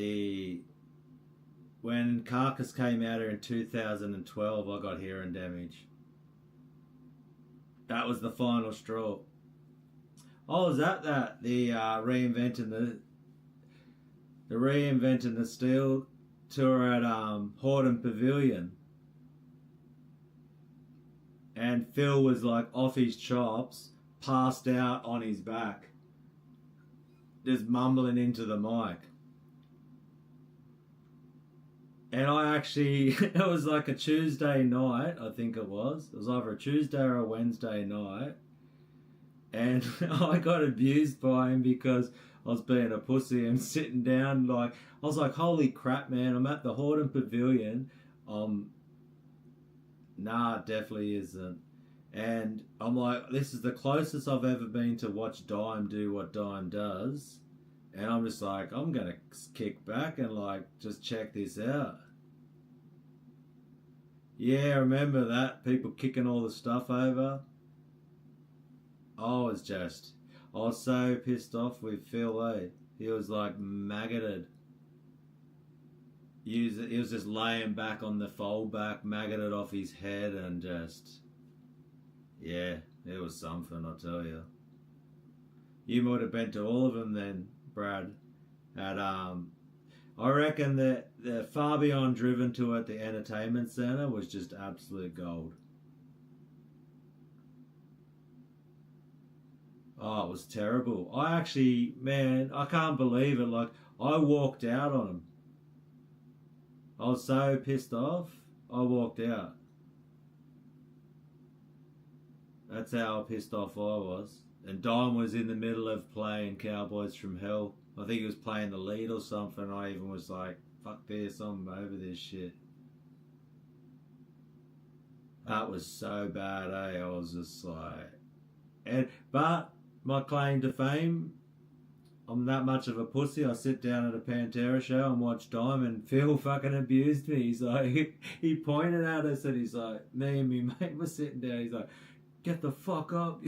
when Carcass came out here in 2012, I got hearing damage. That was the final straw. Oh, was that the reinventing the steel tour at Hordern Pavilion, and Phil was like off his chops, passed out on his back, just mumbling into the mic. And I actually, it was like a Tuesday night, I think it was. It was either a Tuesday or a Wednesday night. And I got abused by him because I was being a pussy and sitting down. Like, I was like, holy crap, man, I'm at the Hordern Pavilion. Nah, it definitely isn't. And I'm like, this is the closest I've ever been to watch Dime do what Dime does. And I'm just like, I'm going to kick back and like, just check this out. Yeah, remember that? People kicking all the stuff over. I was so pissed off with Phil, eh? He was like maggoted. He was just laying back on the fold back, maggoted off his head, and just, yeah, it was something, I tell you. You might have been to all of them then, Brad. I reckon that the Far Beyond Driven tour at the Entertainment Centre was just absolute gold. Oh, it was terrible. I actually, man, I can't believe it. Like, I walked out on him. I was so pissed off, I walked out. That's how pissed off I was. And Dime was in the middle of playing Cowboys from Hell. I think he was playing the lead or something. I even was like, fuck this, I'm over this shit. That was so bad, eh? I was just like... But my claim to fame, I'm that much of a pussy. I sit down at a Pantera show and watch Dime, and Phil fucking abused me. He's like, he pointed at us and he's like, me and me mate were sitting down. He's like, get the fuck up.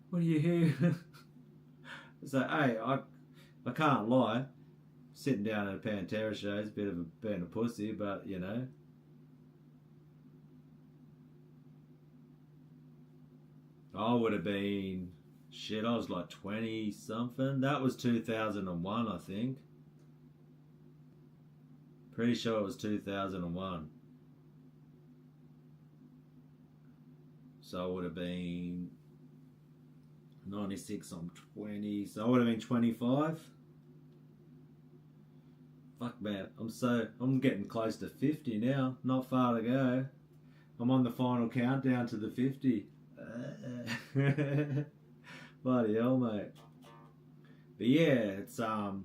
What are you here? It's like, hey, I can't lie. Sitting down at a Pantera show is a bit of being a pussy, but you know. I would have been, shit, I was like 20 something. That was 2001, I think. Pretty sure it was 2001. So I would have been 96, I'm 20, so I would have been 25. Fuck man, I'm getting close to 50 now, not far to go. I'm on the final countdown to the 50. Bloody hell, mate. But yeah, it's but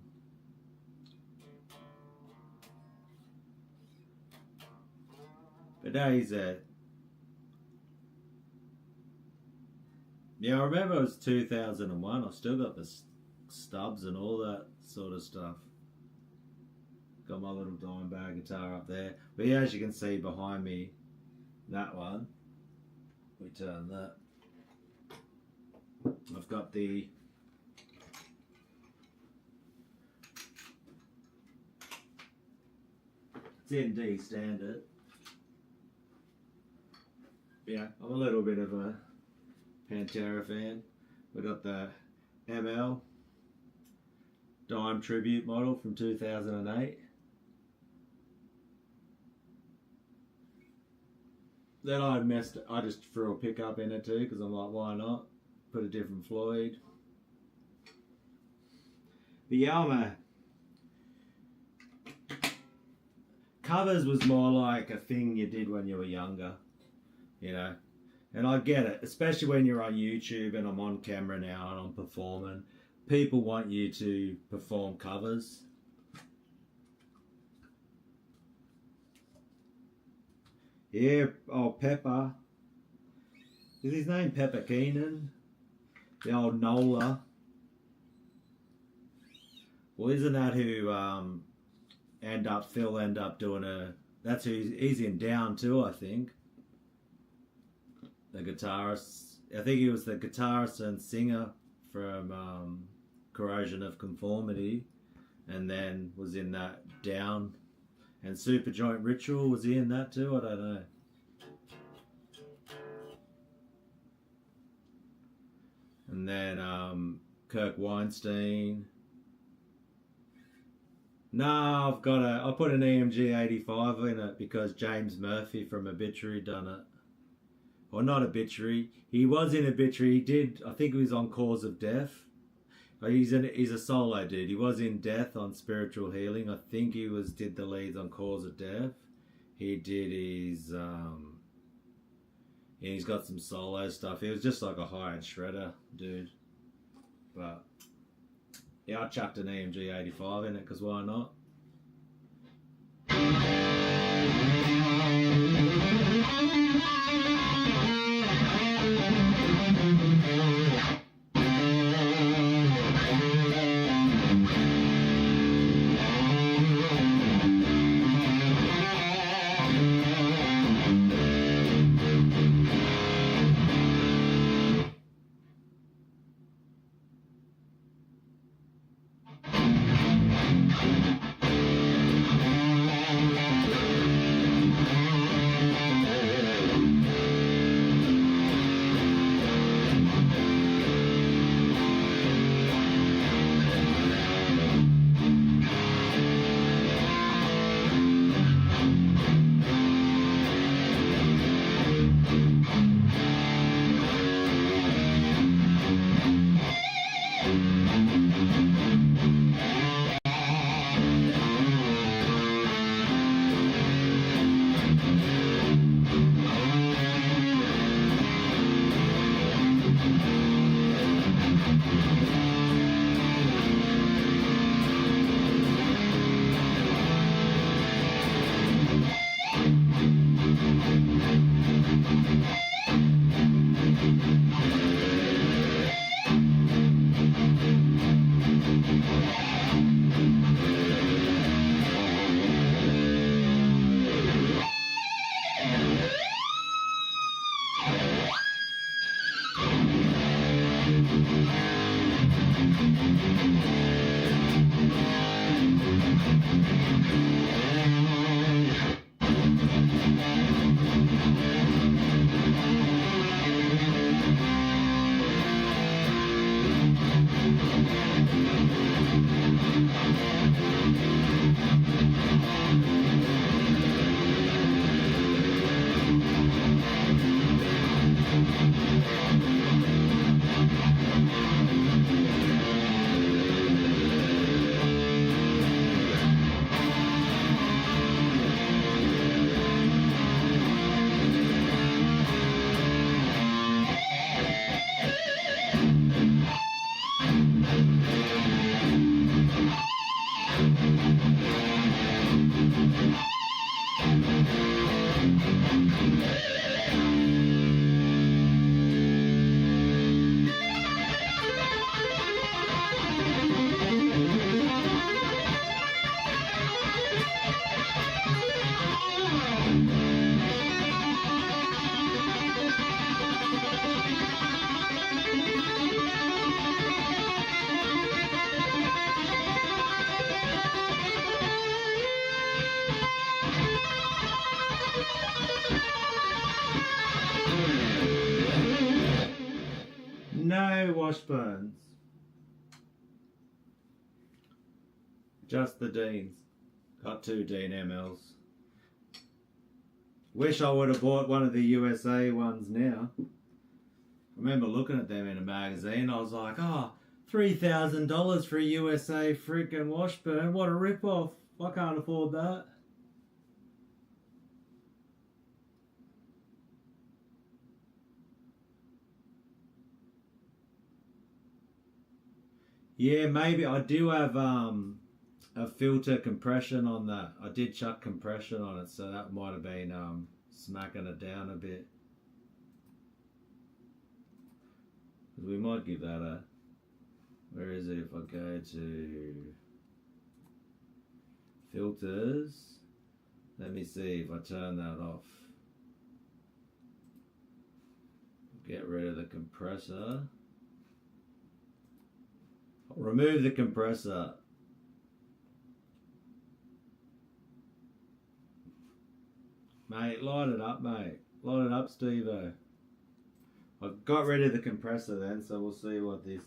now he's yeah, I remember it was 2001. I've still got the stubs and all that sort of stuff. Got my little Dimebag guitar up there. But yeah, as you can see behind me, that one, we turn that. I've got the it's in D standard. Yeah, I'm a little bit of a Pantera fan. We got the ML Dime Tribute model from 2008. Then I just threw a pickup in it too, because I'm like, why not? Put a different Floyd. But yeah, covers was more like a thing you did when you were younger, you know. And I get it, especially when you're on YouTube and I'm on camera now and I'm performing. People want you to perform covers. Yeah, oh, Pepper. Is his name Pepper Keenan? The old Nola. Well, isn't that who Phil end up doing that's who he's in Down too, I think. The guitarist. I think he was the guitarist and singer from Corrosion of Conformity, and then was in that Down. And Superjoint Ritual, was he in that too? I don't know. And then Kirk Weinstein. No, I put an EMG 85 in it because James Murphy from Obituary done it. Or not Obituary. He was in Obituary. He did, I think he was on Cause of Death. He's a solo dude. He was in Death on Spiritual Healing. I think he did the leads on Cause of Death. He did his he's got some solo stuff. He was just like a high-end shredder dude. But yeah, I chucked an EMG 85 in it because why not? no Washburns. Just the Deans. Got 2 Dean MLs. Wish I would have bought one of the USA ones now. I remember looking at them in a magazine. I was like, oh, $3,000 for a USA freaking Washburn. What a rip-off. I can't afford that. Yeah, maybe I do have a filter compression on that. I did chuck compression on it, so that might have been smacking it down a bit. We might give that a... Where is it? If I go to filters, let me see if I turn that off. Get rid of the compressor. I'll remove the compressor. Mate, light it up, mate. Light it up, Steve-o. I've got rid of the compressor then, so we'll see what this...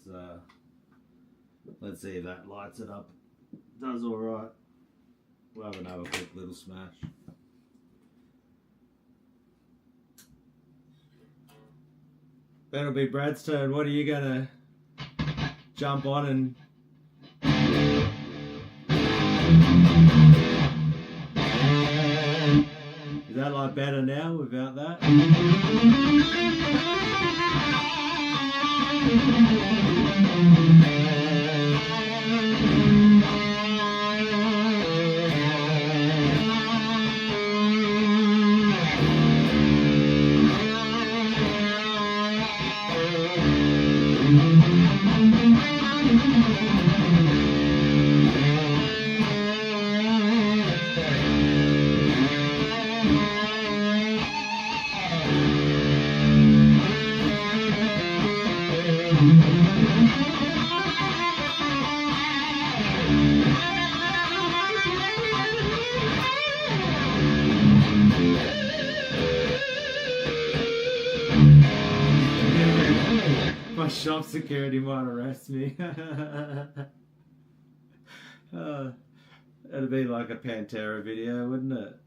let's see if that lights it up. Does alright. We'll have another quick little smash. That'll be Brad's turn. What are you gonna jump on and... Is that like better now without that? My shop security might arrest me. It'd be like a Pantera video, wouldn't it?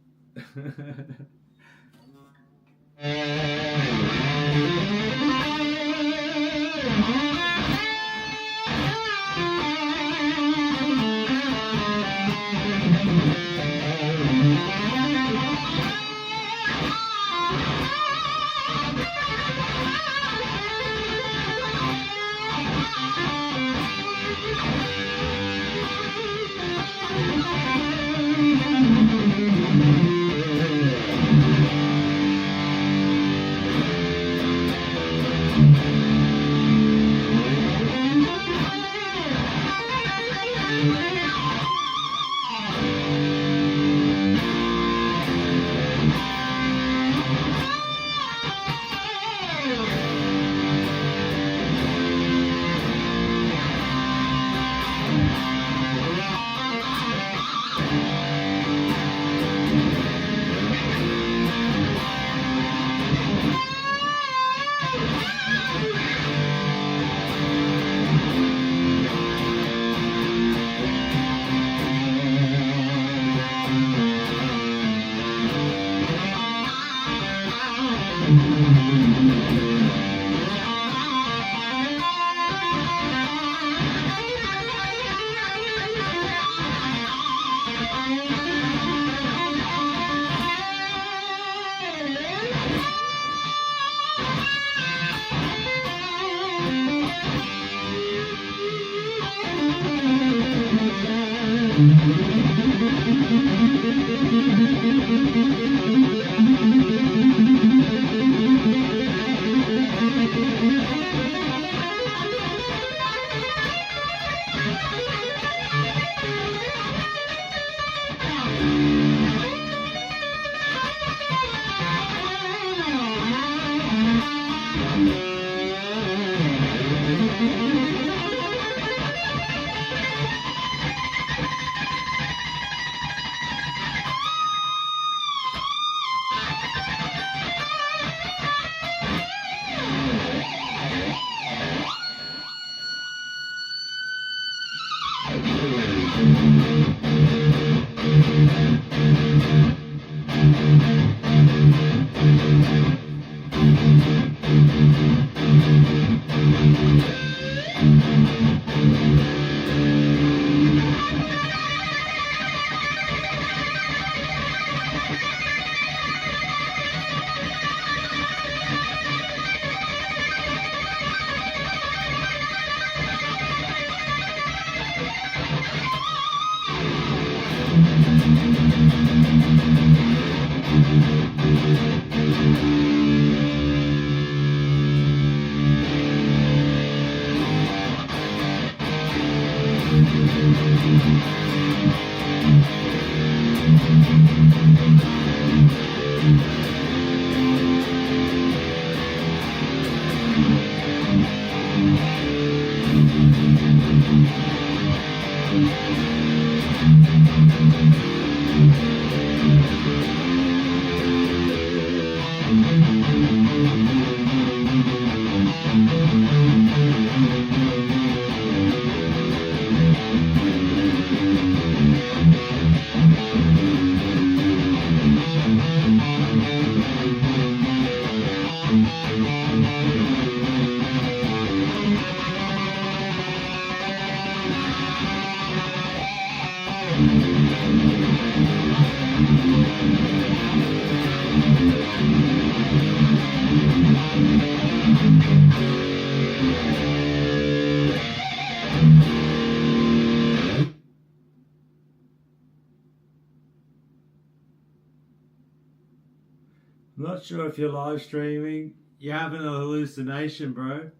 I'm not sure if you're live streaming. You're having a hallucination, bro.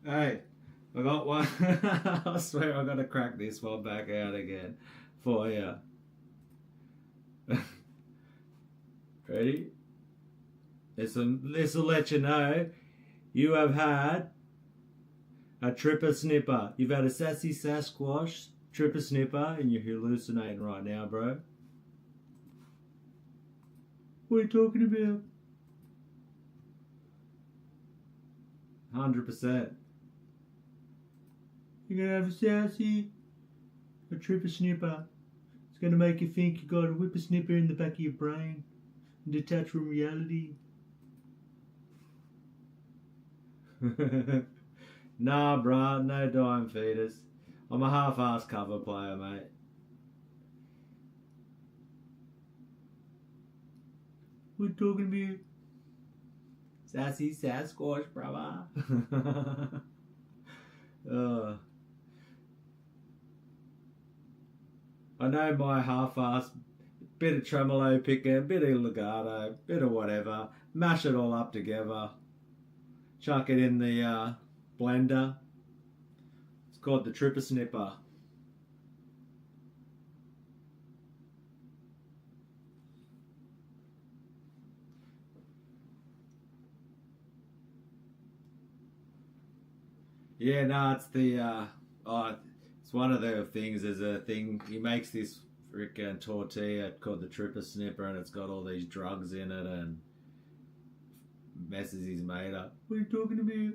Hey, I got one. I swear I'm gonna crack this one back out again for you. Ready? This will let you know you have had a tripper snipper. You've had a sassy Sasquatch tripper snipper and you're hallucinating right now, bro. What are you talking about? 100%. You're gonna have a sassy, a tripper snipper. It's gonna make you think you got a whippersnipper in the back of your brain and detach from reality. Nah, bruh, no dime feeders. I'm a half-ass cover player, mate. What are you talking about? Sassy Sasquatch, brother. I know my half-ass, bit of tremolo picking, bit of legato, bit of whatever. Mash it all up together. Chuck it in the blender. It's called the Tripper Snipper. Yeah, no, it's the it's one of the things. There's a thing he makes this freaking tortilla called the Tripper Snipper, and it's got all these drugs in it and messes he's made up. What are you talking about?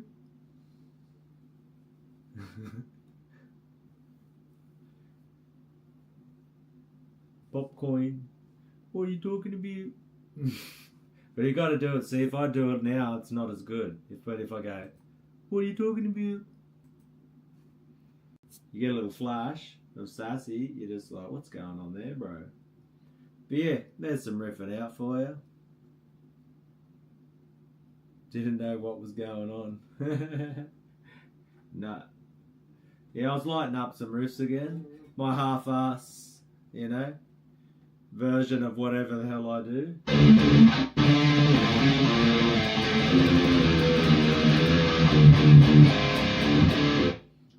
Popcorn. What are you talking about? But you got to do it. See, if I do it now, it's not as good. But if I go, what are you talking about? You get a little flash of sassy. You're just like, what's going on there, bro? But yeah, there's some riffing out for you. Didn't know what was going on. Nah. Yeah, I was lighting up some riffs again. My half-ass, you know, version of whatever the hell I do.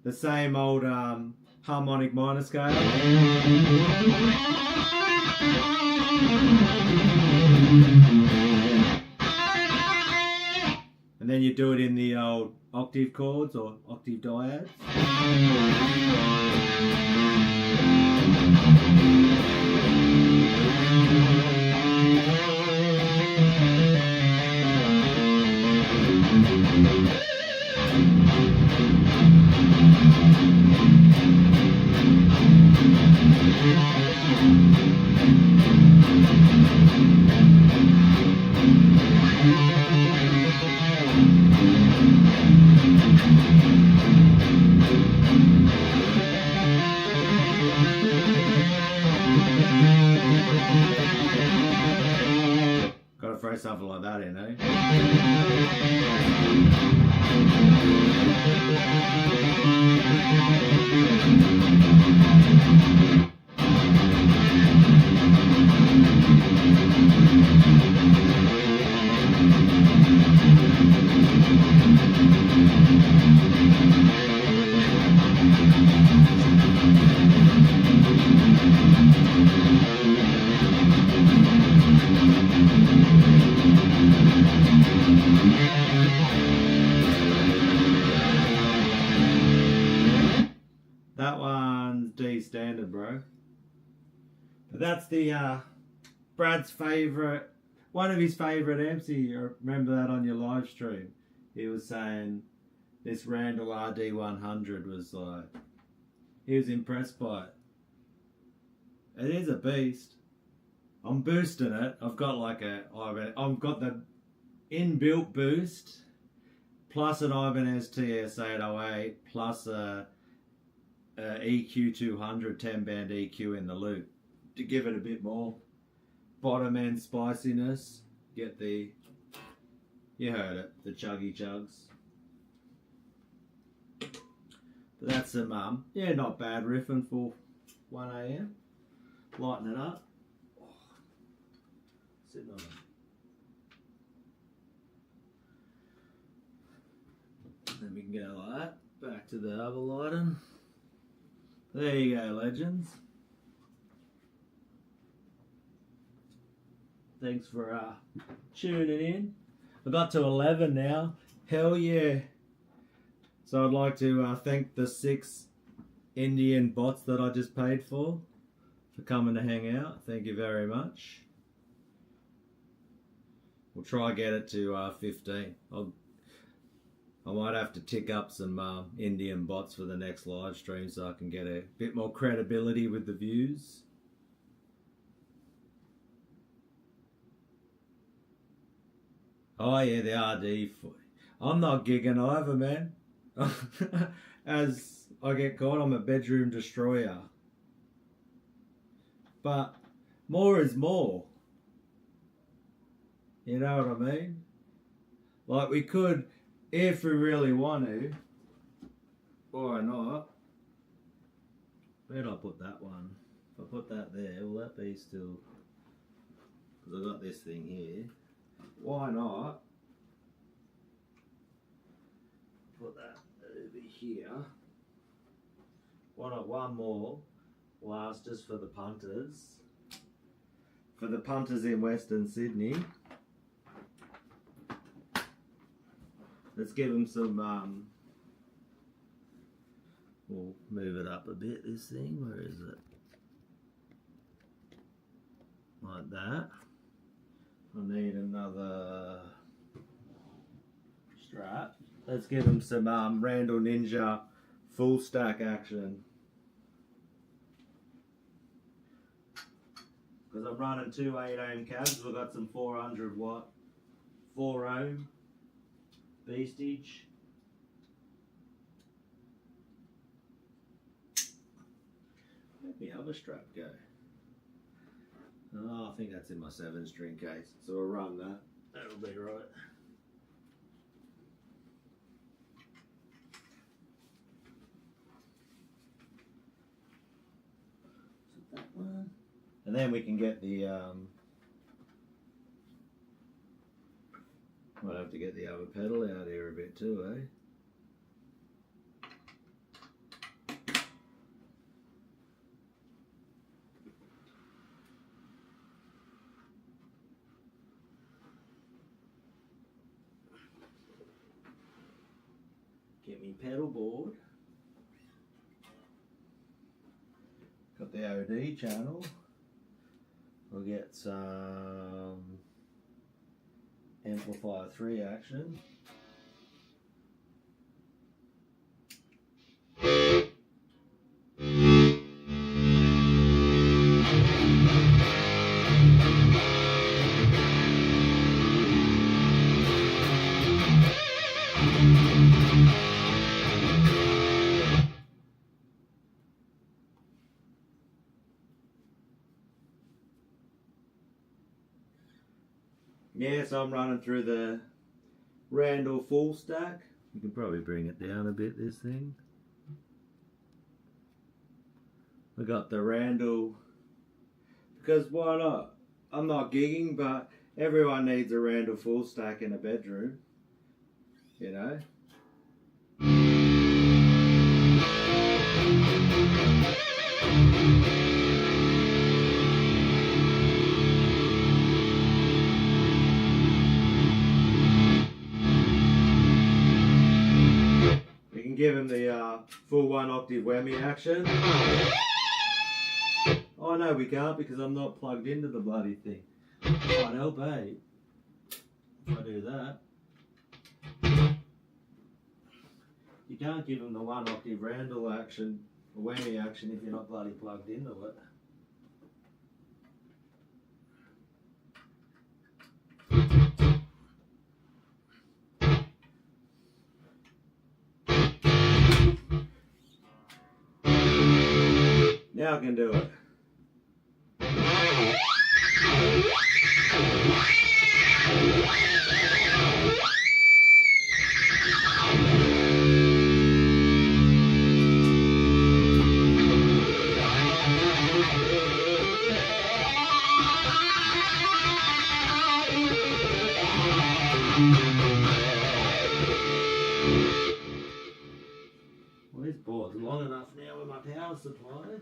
The same old harmonic minor scale. And then you do it in the old octave chords or octave dyads. Gotta throw something like that in, eh? Barnes D Standard, bro. But that's the Brad's favourite, one of his favourite amps. You remember that on your live stream? He was saying this Randall RD100 was like, he was impressed by it. It is a beast. I'm boosting it. I've got like I've got the inbuilt boost plus an Ibanez TS808 plus a EQ200 10-band EQ in the loop to give it a bit more bottom end spiciness. Get the, you heard it, the chuggy chugs. But that's some yeah, not bad riffing for 1 AM. Lighten it up. Oh, sitting on it. Then we can go like that. Back to the other lighting. There you go, legends. Thanks for tuning in. I got to 11 now. Hell yeah. So I'd like to thank the 6 Indian bots that I just paid for coming to hang out. Thank you very much. We'll try get it to 15. I might have to tick up some Indian bots for the next live stream so I can get a bit more credibility with the views. Oh yeah, the RD. I'm not gigging either, man. As I get caught, I'm a bedroom destroyer. But more is more. You know what I mean? Like we could, if we really want to, or not. Where'd I put that one? If I put that there, will that be still? Because I got this thing here. Why not? Put that over here. Why not one more? Last just for the punters. For the punters in Western Sydney. Let's give them some, we'll move it up a bit, this thing. Where is it? Like that. I need another strap. Let's give them some Randall Ninja full stack action. Because I'm running 2 8 ohm cabs. We've got some 400 watt 4 ohm beastage. Where'd the other strap go? Oh, I think that's in my 7-string case. So I'll run that. That'll be right. So that one. And then we can get the might have to get the other pedal out here a bit too, eh? Get me pedal board. Got the OD channel. We'll get some amplifier 3 action. Yeah, so I'm running through the Randall full stack. You can probably bring it down a bit, this thing. We got the Randall, because why not? I'm not gigging, but everyone needs a Randall full stack in a bedroom, you know? Give him the full 1 octave whammy action. Oh no, we can't because I'm not plugged into the bloody thing. Might help, eh? If I do that. You can't give them the 1 octave roundel action, or whammy action, if you're not bloody plugged into it. Now I can do it. Well, this board's long enough now with my power supply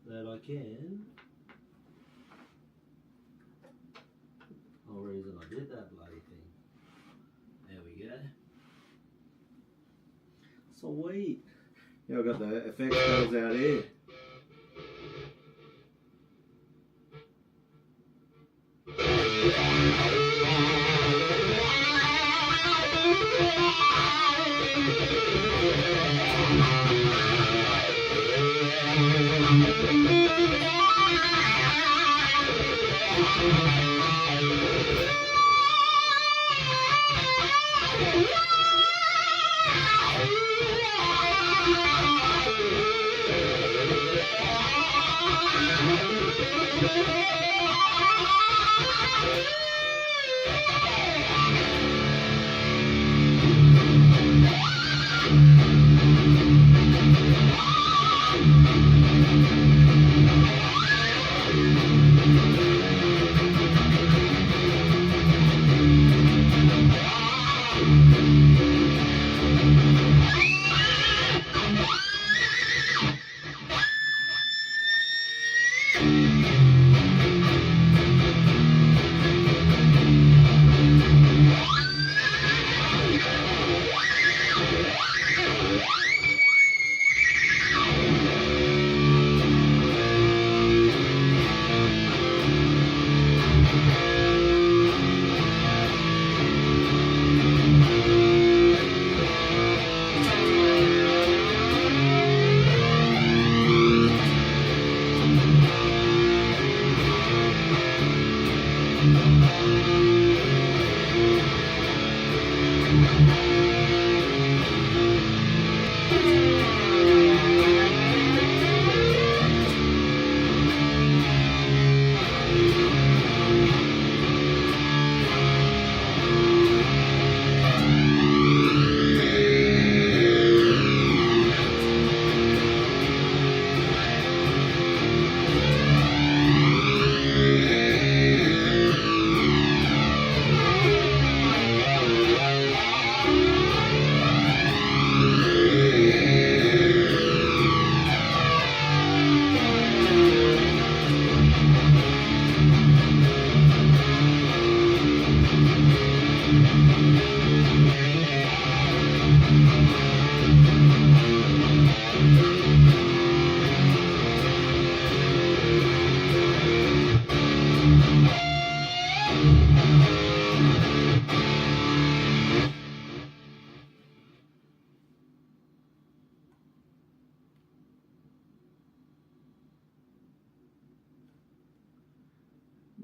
that I can. Whole reason I did that bloody thing. There we go. Sweet. Yeah, I've got the effects pedals out here.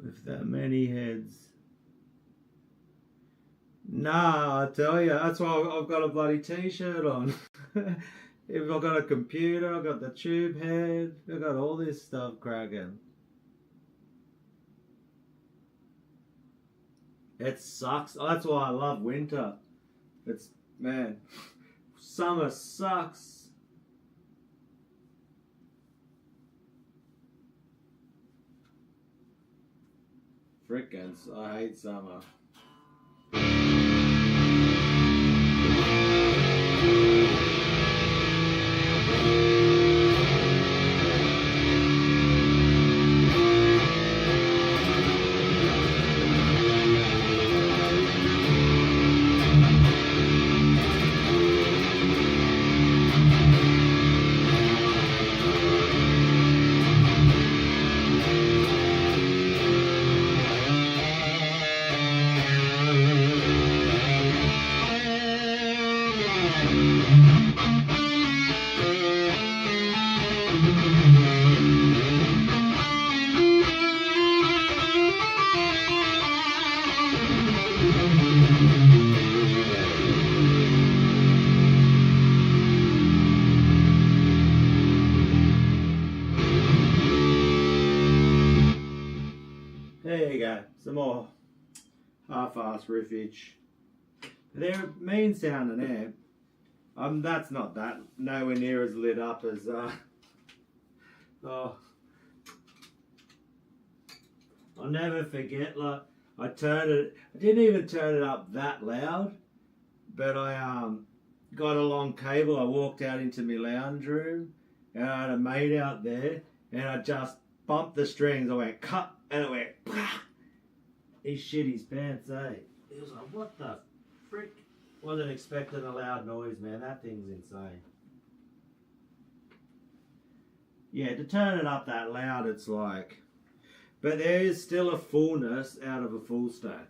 With that many heads. Nah, I tell you, that's why I've got a bloody t-shirt on. If I've got a computer, I've got the tube head, I've got all this stuff cracking. It sucks. That's why I love winter. It's, man, summer sucks. Frickins, I hate summer. There you go. Some more half-ass riffage. They're a mean sounding amp. That's not that. Nowhere near as lit up as oh. I'll never forget, like, I didn't even turn it up that loud, but I got a long cable. I walked out into my lounge room and I had a mate out there and I just bumped the strings. I went cut and it went pah! He shit his pants, eh? He was like, what the frick? Wasn't expecting a loud noise, man. That thing's insane. Yeah, to turn it up that loud, it's like... But there is still a fullness out of a full stack.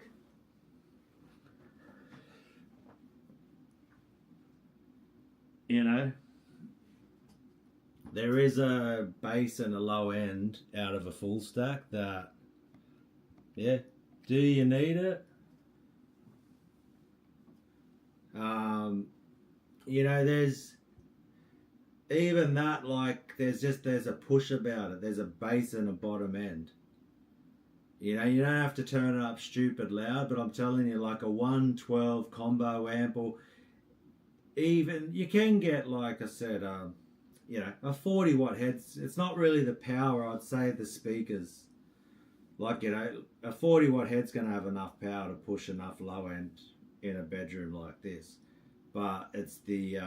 You know? There is a bass and a low end out of a full stack that... Yeah. Do you need it? You know, there's even that, like, there's a push about it. There's a bass and a bottom end. You know, you don't have to turn it up stupid loud, but I'm telling you, like a 112 combo amp, or even you can get, like I said, you know, a 40 watt head. It's not really the power, I'd say, the speakers. Like, you know, a 40 watt head's going to have enough power to push enough low end in a bedroom like this, but it's the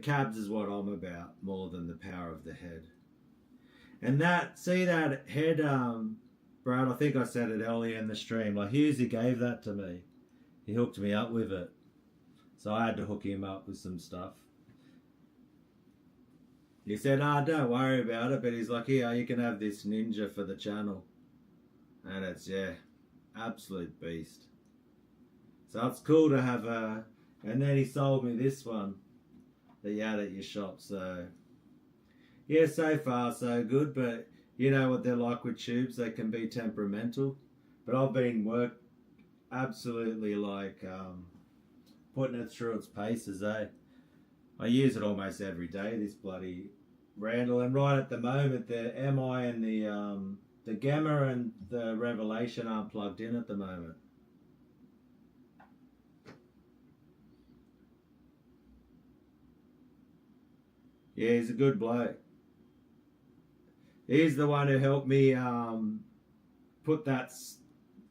cabs is what I'm about more than the power of the head. And that head, Brad, I think I said it earlier in the stream, like Hughesy gave that to me. He hooked me up with it, so I had to hook him up with some stuff. He said, don't worry about it, but he's like, here, you can have this Ninja for the channel. And it's, yeah, absolute beast. So it's cool to have a... And then he sold me this one that you had at your shop. So, yeah, so far so good. But you know what they're like with tubes. They can be temperamental. But I've been absolutely like putting it through its paces, eh? I use it almost every day, this bloody Randall. And right at the moment, the MI and the Gamma and the Revelation aren't plugged in at the moment. Yeah, he's a good bloke. He's the one who helped me put that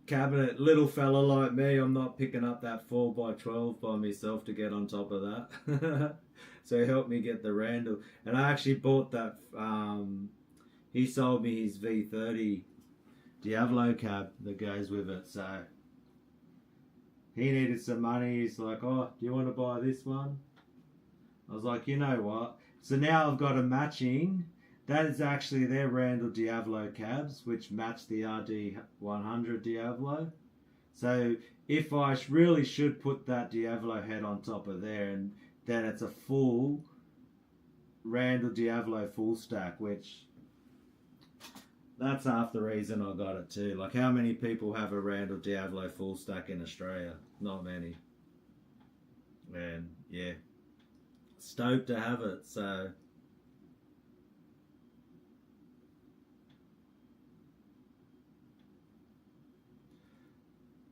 cabinet. Little fella like me, I'm not picking up that 4x12 by myself to get on top of that. So he helped me get the Randall. And I actually bought that, he sold me his V30 Diablo cab that goes with it. So he needed some money. He's like, oh, do you want to buy this one? I was like, you know what? So now I've got a matching. That is actually their Randall Diablo cabs, which match the RD100 Diablo. So if I really should put that Diablo head on top of there, and then it's a full Randall Diablo full stack, which that's half the reason I got it too. Like, how many people have a Randall Diablo full stack in Australia? Not many. And yeah, stoked to have it. So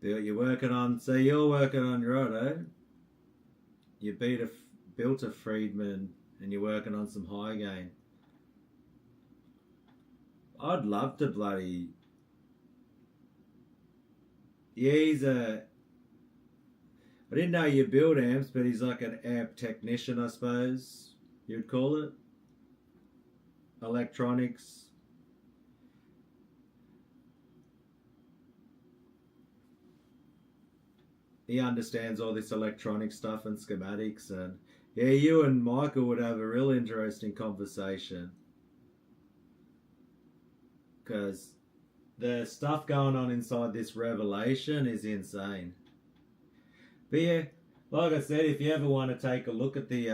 you're working on, so you're working on your auto. You built a Friedman and you're working on some high gain. I'd love to bloody... Yeah, I didn't know you build amps, but he's like an amp technician, I suppose you'd call it. Electronics. He understands all this electronic stuff and schematics, and yeah, you and Michael would have a real interesting conversation, because the stuff going on inside this Revelation is insane. But yeah, like I said, if you ever want to take a look at the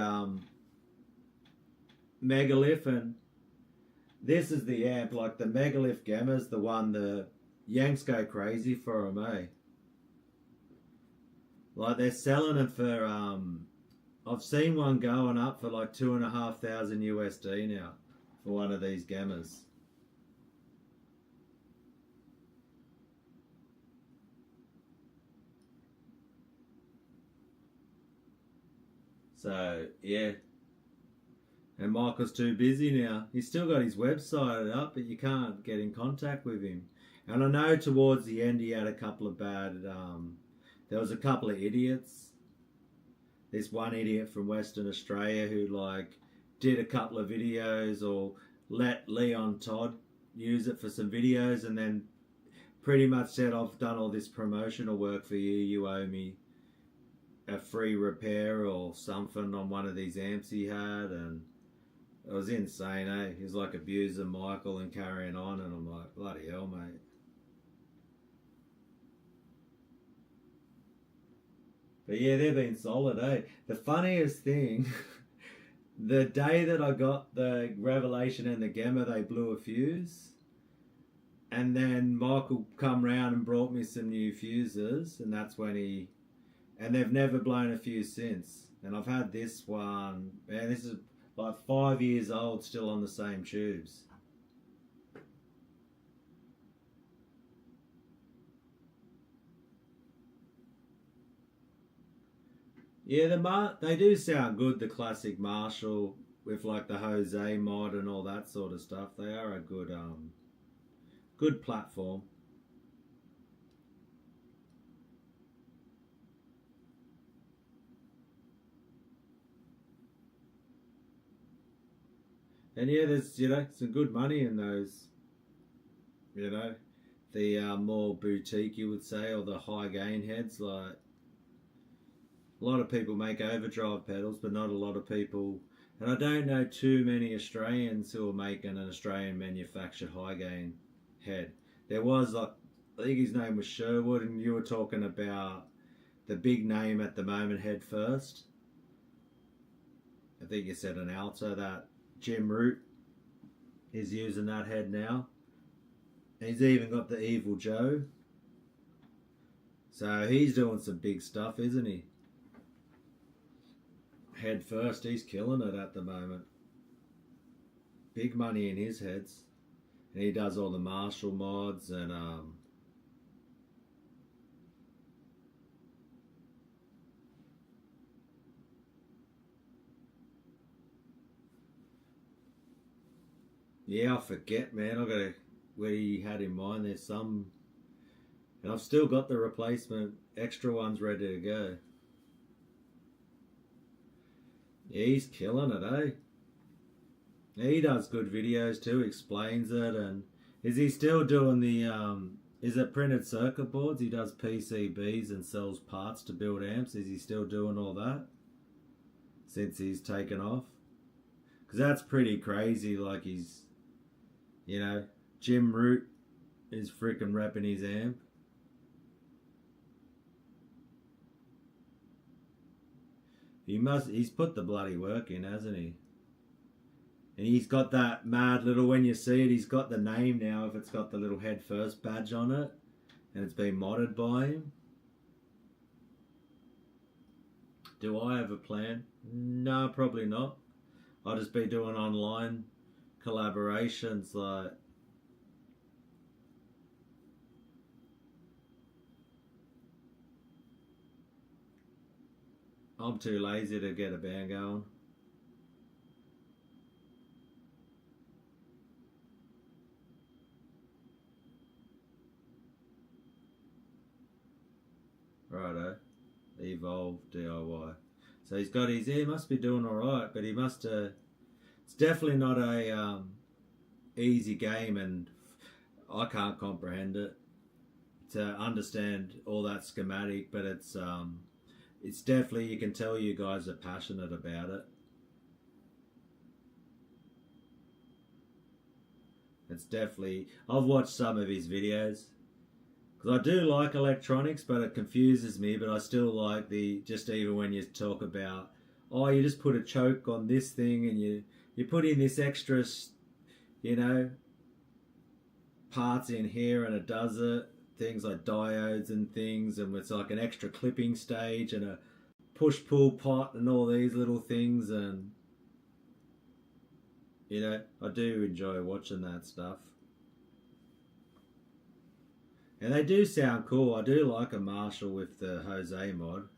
Megalith, and this is the amp, like the Megalith Gamma's the one the Yanks go crazy for them, eh? Like, they're selling them for, I've seen one going up for like $2,500 USD now for one of these Gammas. So yeah. And Michael's too busy now. He's still got his website up, but you can't get in contact with him. And I know towards the end he had a couple of bad. There was a couple of idiots. This one idiot from Western Australia who did a couple of videos or let Leon Todd use it for some videos and then pretty much said, I've done all this promotional work for you. You owe me a free repair or something on one of these amps he had, and it was insane, eh? He was abusing Michael and carrying on, and I'm like, bloody hell, mate. But yeah, they've been solid, eh? The funniest thing, the day that I got the Revelation and the Gemma, they blew a fuse. And then Michael come round and brought me some new fuses, and that's when and they've never blown a fuse since. And I've had this one, man, this is 5 years old, still on the same tubes. Yeah, they do sound good, the classic Marshall with the Jose mod and all that sort of stuff. They are a good platform. And yeah, there's some good money in those. The more boutique, you would say, or the high gain heads. A lot of people make overdrive pedals, but not a lot of people. And I don't know too many Australians who are making an Australian manufactured high gain head. There was I think his name was Sherwood, and you were talking about the big name at the moment, Head First. I think you said an Alto, that Jim Root is using that head now. He's even got the Evil Joe. So he's doing some big stuff, isn't he? Head First, he's killing it at the moment. Big money in his heads. And he does all the Marshall mods and yeah, I forget, man. I gotta where he had in mind. There's some, and I've still got the replacement extra ones ready to go. Yeah, he's killing it, eh? He does good videos too, explains it, and is he still doing the is it printed circuit boards? He does PCBs and sells parts to build amps. Is he still doing all that since he's taken off? Because that's pretty crazy. He's, Jim Root is freaking repping his amp. He's put the bloody work in, hasn't he? And he's got that mad little, when you see it, he's got the name now if it's got the little Head First badge on it. And it's been modded by him. Do I have a plan? No, probably not. I'll just be doing online collaborations I'm too lazy to get a band going. Righto. Evolve DIY. So he's got he must be doing alright, but he must it's definitely not a easy game, and I can't comprehend it to understand all that schematic, but it's definitely, you can tell you guys are passionate about it. It's definitely, I've watched some of his videos because I do like electronics, but it confuses me. But I still like just even when you talk about, oh, you just put a choke on this thing and you put in this extra, parts in here and it does it. Things like diodes and things, and it's like an extra clipping stage and a push-pull pot and all these little things, and I do enjoy watching that stuff. And they do sound cool. I do like a Marshall with the Jose mod.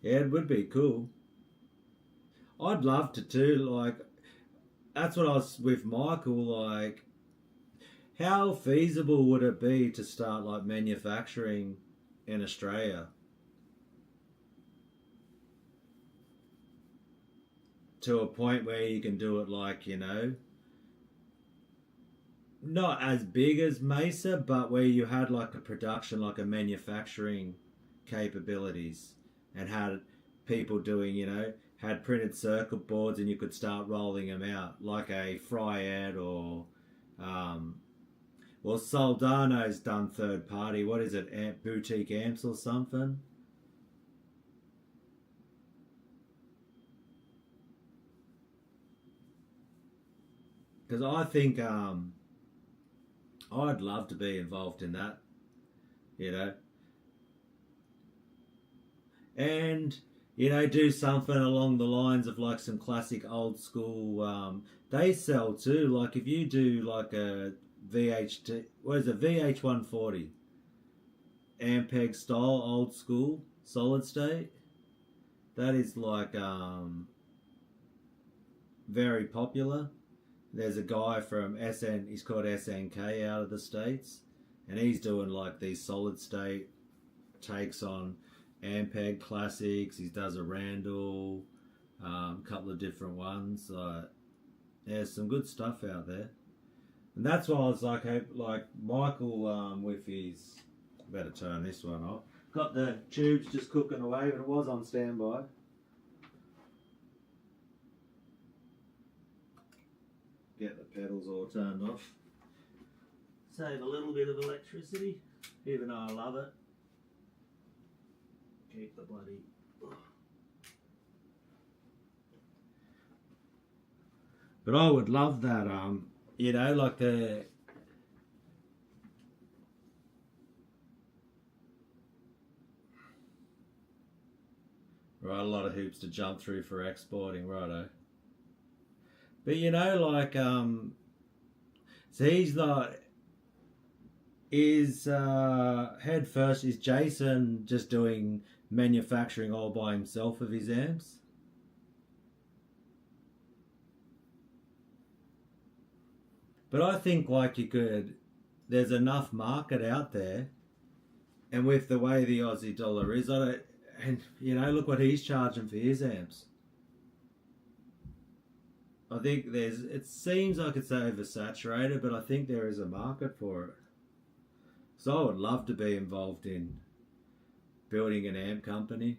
Yeah, it would be cool. I'd love to too. Like, that's what I was with Michael. Like, how feasible would it be to start like manufacturing in Australia to a point where you can do it like, not as big as Mesa, but where you had like a production, like a manufacturing capabilities, and had people doing, had printed circuit boards, and you could start rolling them out like a Fryad or, well, Soldano's done third party. What is it, boutique amps or something? Because I think I'd love to be involved in that, you know, and do something along the lines of like some classic old school. They sell too. Like if you do like a VHT, what is it, VH140 Ampeg style old school solid state. That is like very popular. There's a guy from SN. He's called SNK out of the States, and he's doing like these solid state takes on Ampeg classics. He does a Randall, couple of different ones. There's some good stuff out there, and that's why I was like Michael with his. Better turn this one off. Got the tubes just cooking away, but it was on standby. Get the pedals all turned off. Save a little bit of electricity, even though I love it. Keep the bloody. But I would love that, like the. Right, a lot of hoops to jump through for exporting, righto. But so he's not. Is head first? Is Jason just doing manufacturing all by himself of his amps? But I think like you could. There's enough market out there, and with the way the Aussie dollar is, I don't. And look what he's charging for his amps. I think it seems like it's oversaturated, but I think there is a market for it. So I would love to be involved in building an amp company.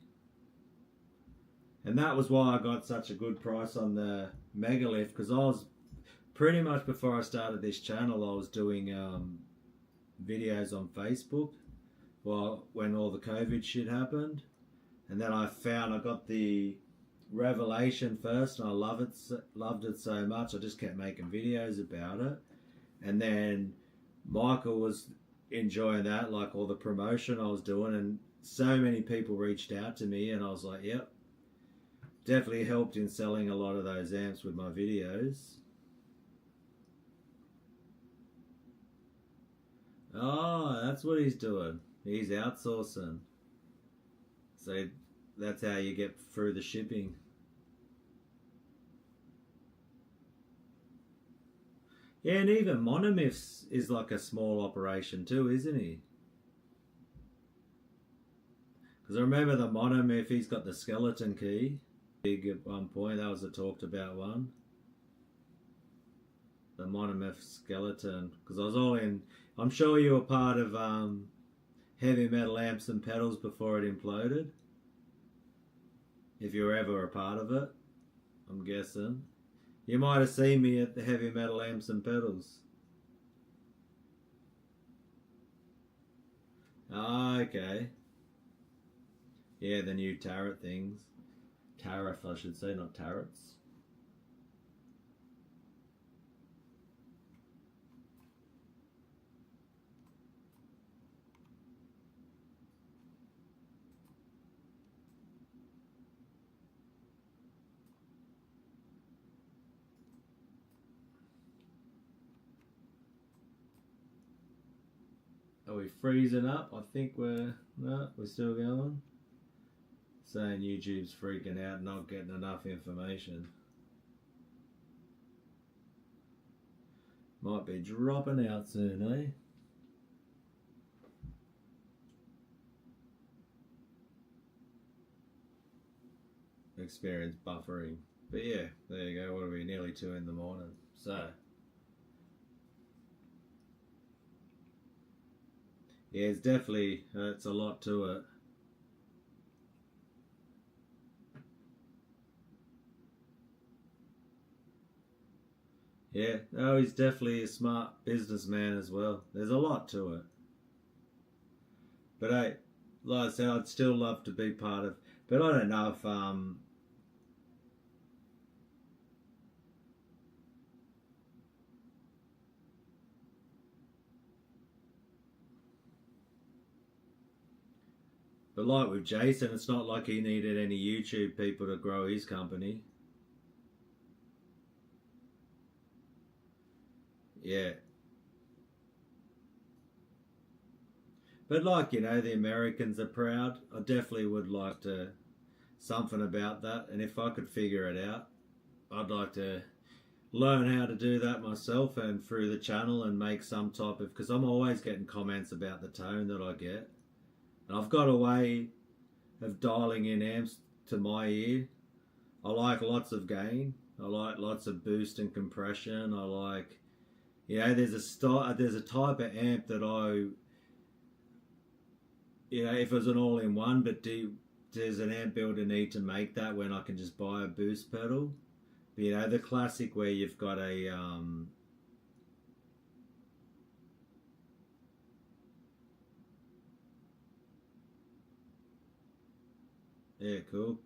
And that was why I got such a good price on the Megalith, because I was pretty much, before I started this channel, I was doing videos on Facebook when all the COVID shit happened. And then I got the Revelation first, and I loved it so much. I just kept making videos about it, and then Michael was enjoying that, like all the promotion I was doing, and so many people reached out to me, and I was like, yep, definitely helped in selling a lot of those amps with my videos. Oh, that's what he's doing. He's outsourcing. So that's how you get through the shipping. Yeah, and even Monomyths is like a small operation too, isn't he? Because I remember the Monomyth, he's got the skeleton key. Big at one point, that was a talked about one. The Monomyth skeleton. Because I was all in. I'm sure you were part of Heavy Metal Amps and Pedals before it imploded. If you were ever a part of it, I'm guessing. You might have seen me at the Heavy Metal Amps and Pedals. Ah, okay. Yeah, the new tarot things. Tariff, I should say, not tarets. Are we freezing up? I think we're still going. saying YouTube's freaking out, not getting enough information. Might be dropping out soon, eh? Experience buffering. But yeah, there you go. What are we? Nearly 2 in the morning. So yeah, it's definitely it's a lot to it. Yeah, no, he's definitely a smart businessman as well. There's a lot to it. But hey, like I said, I'd still love to be part of. But I don't know if but like with Jason, it's not like he needed any YouTube people to grow his company. Yeah. But like, the Americans are proud. I definitely would like to something about that. And if I could figure it out, I'd like to learn how to do that myself and through the channel and make some type of, because I'm always getting comments about the tone that I get. And I've got a way of dialing in amps to my ear. I like lots of gain. I like lots of boost and compression. I like, there's a type of amp that if it was an all-in-one, but does an amp builder need to make that when I can just buy a boost pedal? But, the classic where you've got a yeah, cool.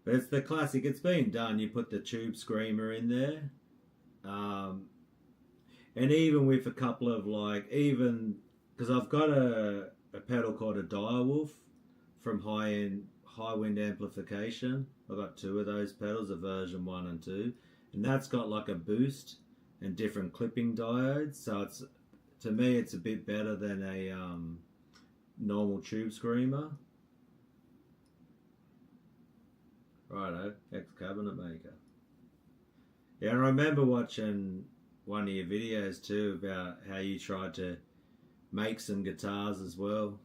But it's the classic. It's been done. You put the tube screamer in there, and even with a couple of because I've got a pedal called a Direwolf from high wind amplification. I've got 2 of those pedals, a version 1 and 2, and that's got like a boost and different clipping diodes. So to me it's a bit better than a normal tube screamer. Righto, ex-cabinet maker. Yeah, I remember watching one of your videos too about how you tried to make some guitars as well.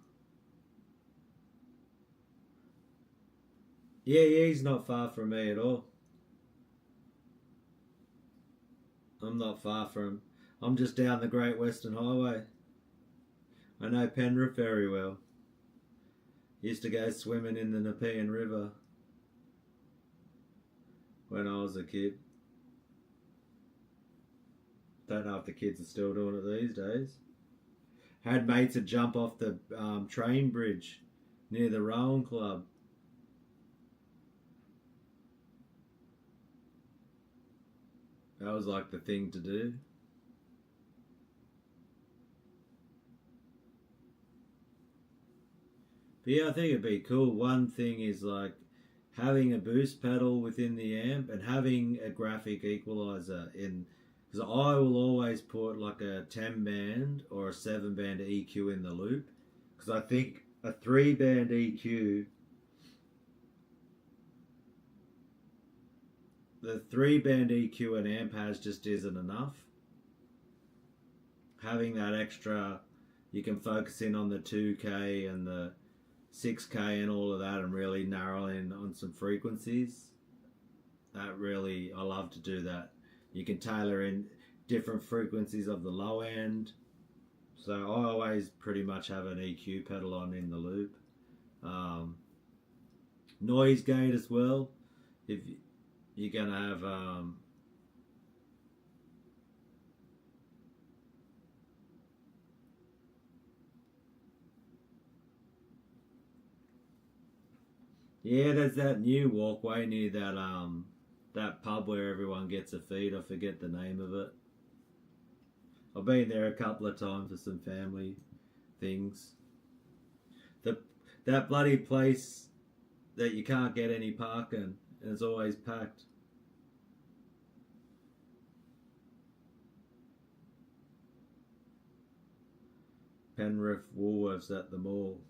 Yeah, he's not far from me at all. I'm not far from. I'm just down the Great Western Highway. I know Penrith very well. Used to go swimming in the Nepean River when I was a kid. Don't know if the kids are still doing it these days. Had mates that jump off the train bridge near the Rowan Club. That was like the thing to do. But yeah, I think it'd be cool. One thing is like having a boost pedal within the amp and having a graphic equalizer in, because I will always put like a 10 band or a 7 band EQ in the loop, because I think a 3 band EQ, the 3 band EQ an amp has just isn't enough. Having that extra, you can focus in on the 2K and the 6K and all of that and really narrow in on some frequencies. That really, I love to do that. You can tailor in different frequencies of the low end. So I always pretty much have an EQ pedal on in the loop. Noise gate as well. If you're going to have yeah, there's that new walkway near that pub where everyone gets a feed. I forget the name of it. I've been there a couple of times for some family things. That bloody place that you can't get any parking and it's always packed. Penrith Woolworths at the mall.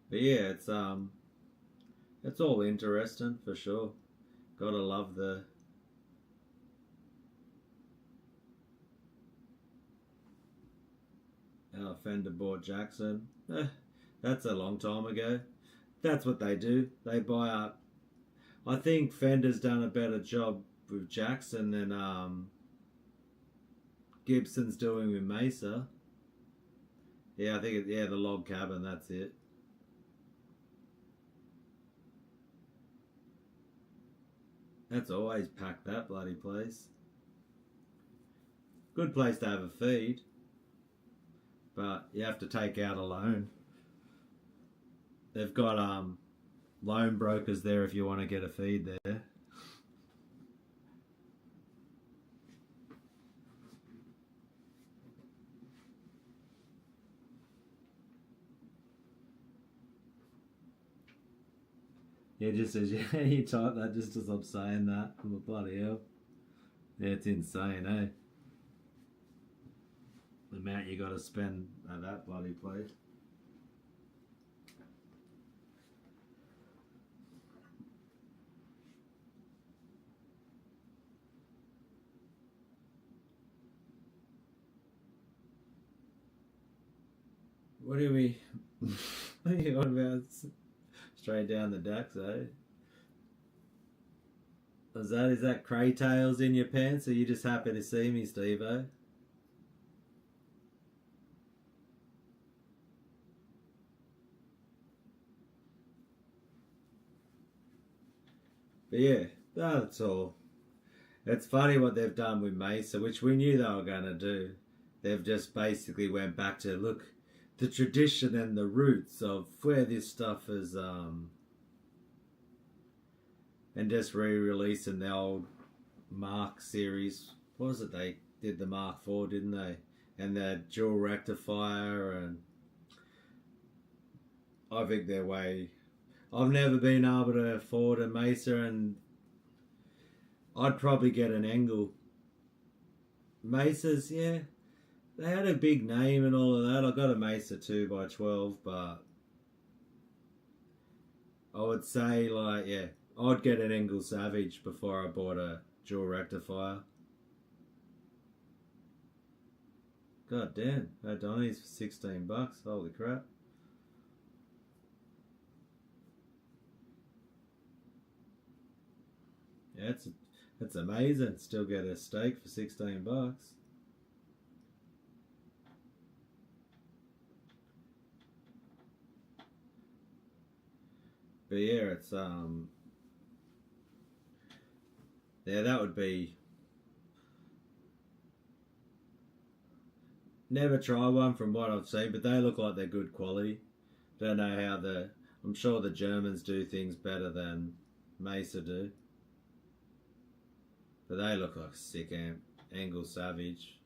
But yeah, it's all interesting for sure. Gotta love the Fender bought Jackson. That's a long time ago. That's what they do. They buy up. I think Fender's done a better job with Jackson than Gibson's doing with Mesa. Yeah, I think the log cabin. That's it. That's always packed, that bloody place. Good place to have a feed, but you have to take out a loan. They've got loan brokers there if you want to get a feed there. Yeah, just as you type that, just as I'm saying that, I'm a bloody hell. Yeah, it's insane, eh? The amount you got to spend at that bloody place. What do we? What are you on about? Straight down the ducks, eh? Is that cray tails in your pants? Or are you just happy to see me, Steve-O? But yeah, that's all. It's funny what they've done with Mesa, which we knew they were going to do. They've just basically went back to look the tradition and the roots of where this stuff is, and just re-releasing the old Mark series. What was it? They did the Mark IV, didn't they? And the dual rectifier, and I think they're way. I've never been able to afford a Mesa, and I'd probably get an Engel. Mesas, yeah, they had a big name and all of that. I got a Mesa 2x12, but I would say, like, yeah, I'd get an Engel Savage before I bought a dual rectifier. God damn, O'Donnell's for $16. Holy crap. Yeah, it's amazing. Still get a steak for $16. But yeah, it's yeah, that would be. Never try one from what I've seen, but they look like they're good quality. Don't know how I'm sure the Germans do things better than Mesa do. But they look like a sick Engel Savage.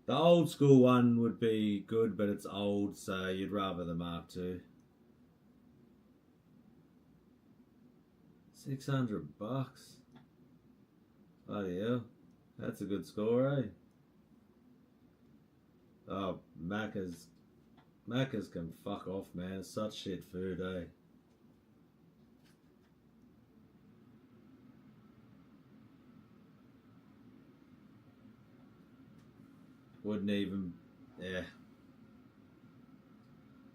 The old school one would be good, but it's old, so you'd rather the Mark II. $600. Bloody hell. That's a good score, eh? Oh, Macca's can fuck off, man. It's such shit food, eh? Wouldn't even, yeah.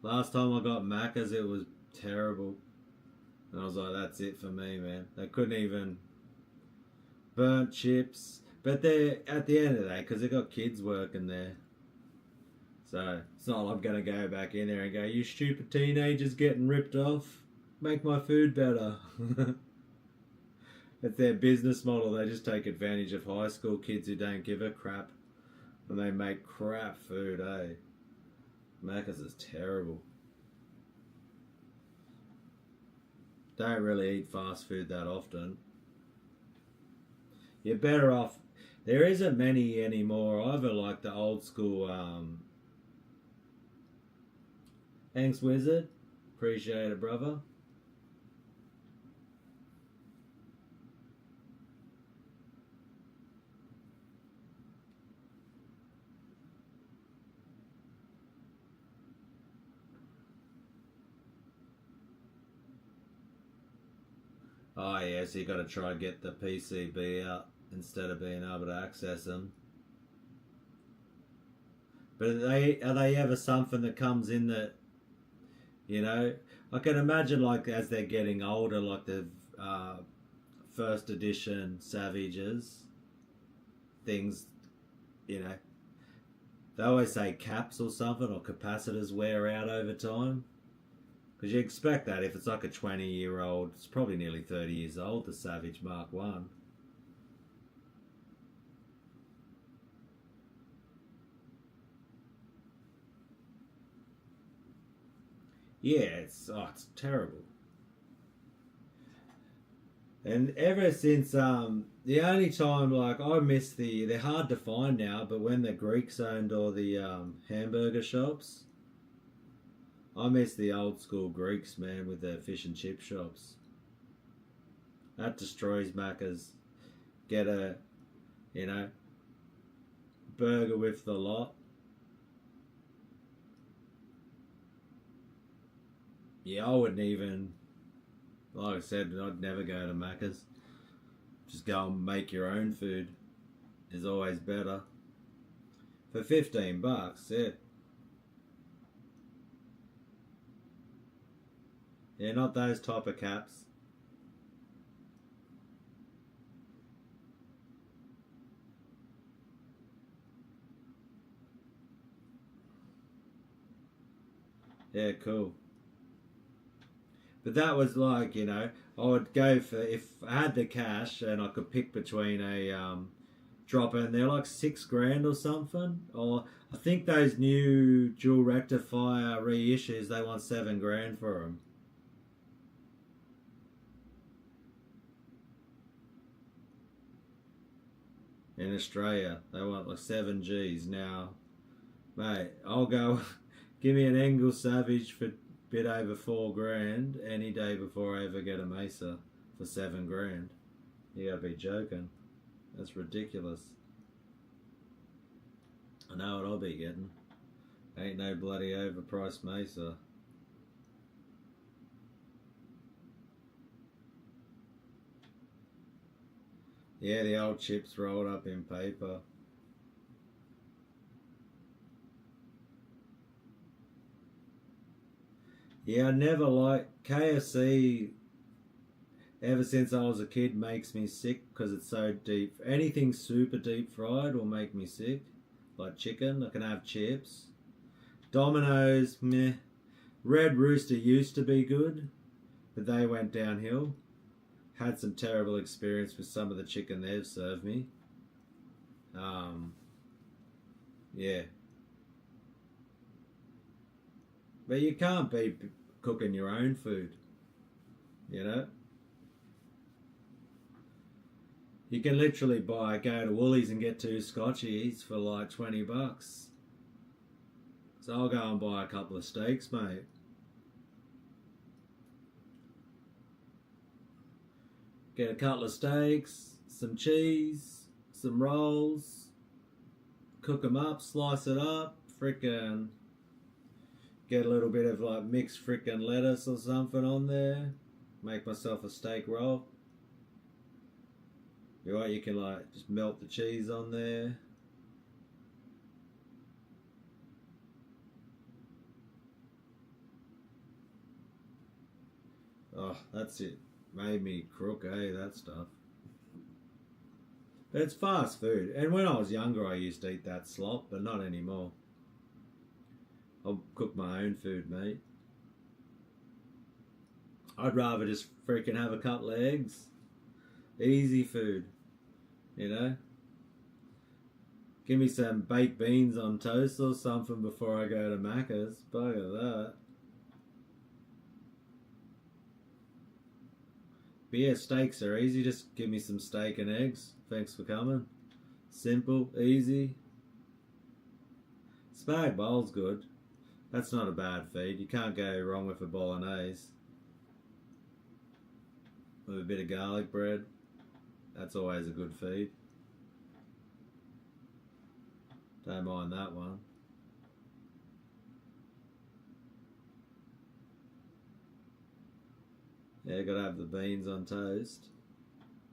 Last time I got Macca's, it was terrible. And I was like, that's it for me, man. They couldn't even burnt chips. But they're at the end of the day, because they got kids working there. So it's not like I'm going to go back in there and go, you stupid teenagers getting ripped off. Make my food better. It's their business model. They just take advantage of high school kids who don't give a crap. And they make crap food, eh? Macca's is terrible. Don't really eat fast food that often. You're better off. There isn't many anymore. Either like the old school Thanks, Wizard. Appreciate it, brother. Oh yeah, so you got to try and get the PCB out instead of being able to access them. But are they ever something that comes in that, you know, I can imagine like as they're getting older, like the first edition Savages, things, you know, they always say caps or something or capacitors wear out over time. Because you expect that if it's like a 20-year-old, it's probably nearly 30 years old, the Savage Mark 1. Yeah, it's terrible. And ever since the only time like I miss they're hard to find now, but when the Greeks owned all the hamburger shops, I miss the old school Greeks, man, with their fish and chip shops. That destroys Macca's. Get a, you know, burger with the lot. Yeah, I wouldn't even, like I said, I'd never go to Macca's. Just go and make your own food is always better. For $15, yeah. Yeah, not those type of caps. Yeah, cool. But that was like, you know, I would go for, if I had the cash and I could pick between a dropper, and they're like $6 or something. Or I think those new dual rectifier reissues, they want $7 for them. In Australia, they want like 7 Gs now. Mate, I'll go, give me an Engel Savage for bit over $4 any day before I ever get a Mesa for $7. You gotta be joking. That's ridiculous. I know what I'll be getting. Ain't no bloody overpriced Mesa. Yeah, the old chips rolled up in paper. Yeah, I never liked KFC. Ever since I was a kid, makes me sick because it's so deep. Anything super deep fried will make me sick. Like chicken, I can have chips. Domino's, meh. Red Rooster used to be good, but they went downhill. Had some terrible experience with some of the chicken they've served me. Um, yeah. But you can't be cooking your own food, you know? You can literally go to Woolies and get 2 Scotchies for like $20. So I'll go and buy a couple of steaks, mate. Get a couple of steaks, some cheese, some rolls, cook them up, slice it up, frickin' get a little bit of like mixed frickin' lettuce or something on there, make myself a steak roll. You can like just melt the cheese on there. Oh, that's it. Made me crook, that stuff. But it's fast food. And when I was younger, I used to eat that slop, but not anymore. I'll cook my own food, mate. I'd rather just freaking have a couple of eggs. Easy food, you know? Give me some baked beans on toast or something before I go to Macca's. Bugger that. But yeah, steaks are easy. Just give me some steak and eggs. Thanks for coming. Simple, easy. Spag bowl's good. That's not a bad feed. You can't go wrong with a bolognese. With a bit of garlic bread. That's always a good feed. Don't mind that one. Yeah, gotta have the beans on toast.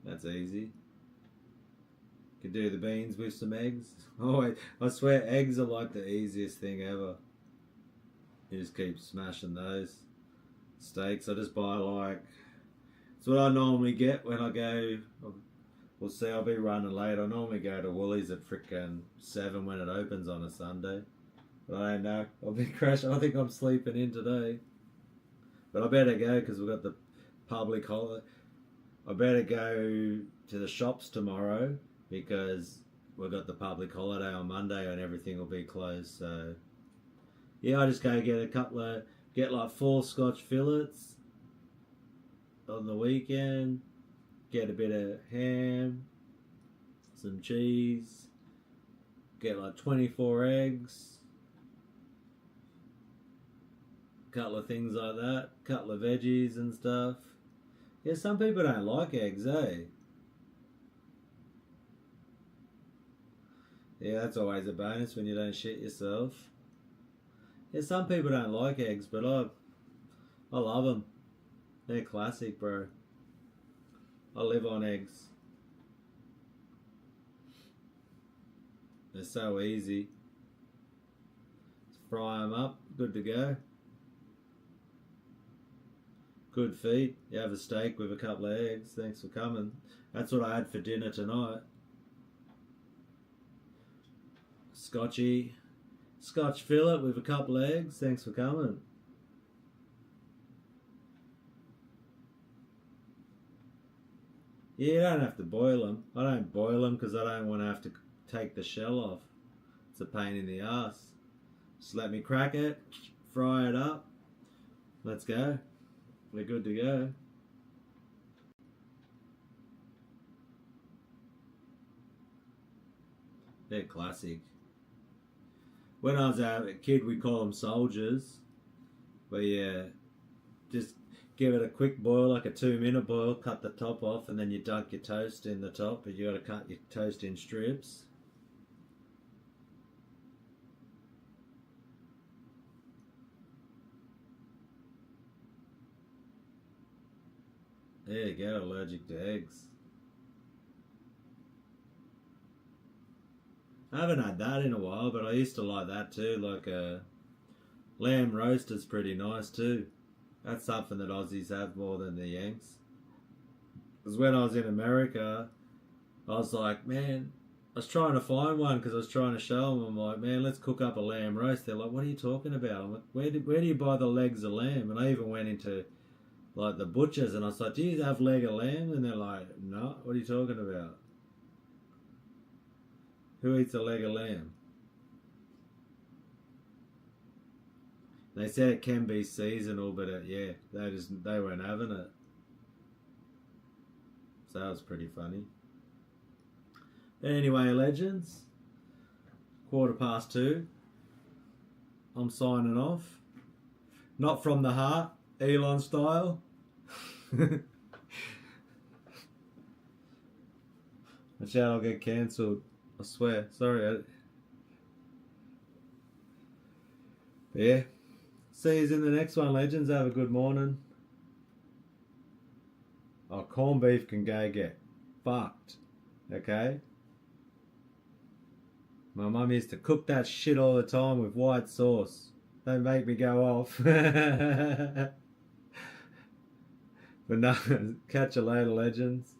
That's easy. Could do the beans with some eggs. Oh, I swear eggs are like the easiest thing ever. You just keep smashing those. Steaks, I just buy like... It's what I normally get when I go... We'll see, I'll be running late. I normally go to Woolies at frickin' 7 when it opens on a Sunday. But I don't know. I'll be crashing. I think I'm sleeping in today. But I better go because we've got the public holiday. I better go to the shops tomorrow because we've got the public holiday on Monday and everything will be closed. So, yeah, I just go get like 4 Scotch fillets on the weekend. Get a bit of ham, some cheese, get like 24 eggs, a couple of things like that, a couple of veggies and stuff. Yeah, some people don't like eggs, eh? Yeah, that's always a bonus when you don't shit yourself. Yeah, some people don't like eggs, but I love them. They're classic, bro. I live on eggs. They're so easy. Just fry them up, good to go. Good feed. You have a steak with a couple of eggs. Thanks for coming. That's what I had for dinner tonight. Scotch fillet with a couple of eggs. Thanks for coming. Yeah, you don't have to boil them. I don't boil them because I don't want to have to take the shell off. It's a pain in the ass. Just let me crack it, fry it up. Let's go. We're good to go. They're classic. When I was a kid, we call them soldiers. But yeah, just give it a quick boil, like a 2-minute boil, cut the top off, and then you dunk your toast in the top, but you got to cut your toast in strips. There you go, allergic to eggs. I haven't had that in a while, but I used to like that too, like a lamb roast is pretty nice too. That's something that Aussies have more than the Yanks. Because when I was in America, I was like, man, I was trying to find one because I was trying to show them. I'm like, man, let's cook up a lamb roast. They're like, what are you talking about? I'm like, where do you buy the legs of lamb? And I even went into like the butchers and I was like, do you have leg of lamb? And they're like, no, what are you talking about? Who eats a leg of lamb? They said it can be seasonal, but yeah, they weren't having it. So that was pretty funny. Anyway, legends, 2:15. I'm signing off. Not from the heart, Elon style. Watch out, I'll get cancelled. I swear. Sorry. But yeah. See you in the next one, legends. Have a good morning. Oh, corned beef can go get fucked. Okay? My mum used to cook that shit all the time with white sauce. Don't make me go off. But no, catch you later, legends.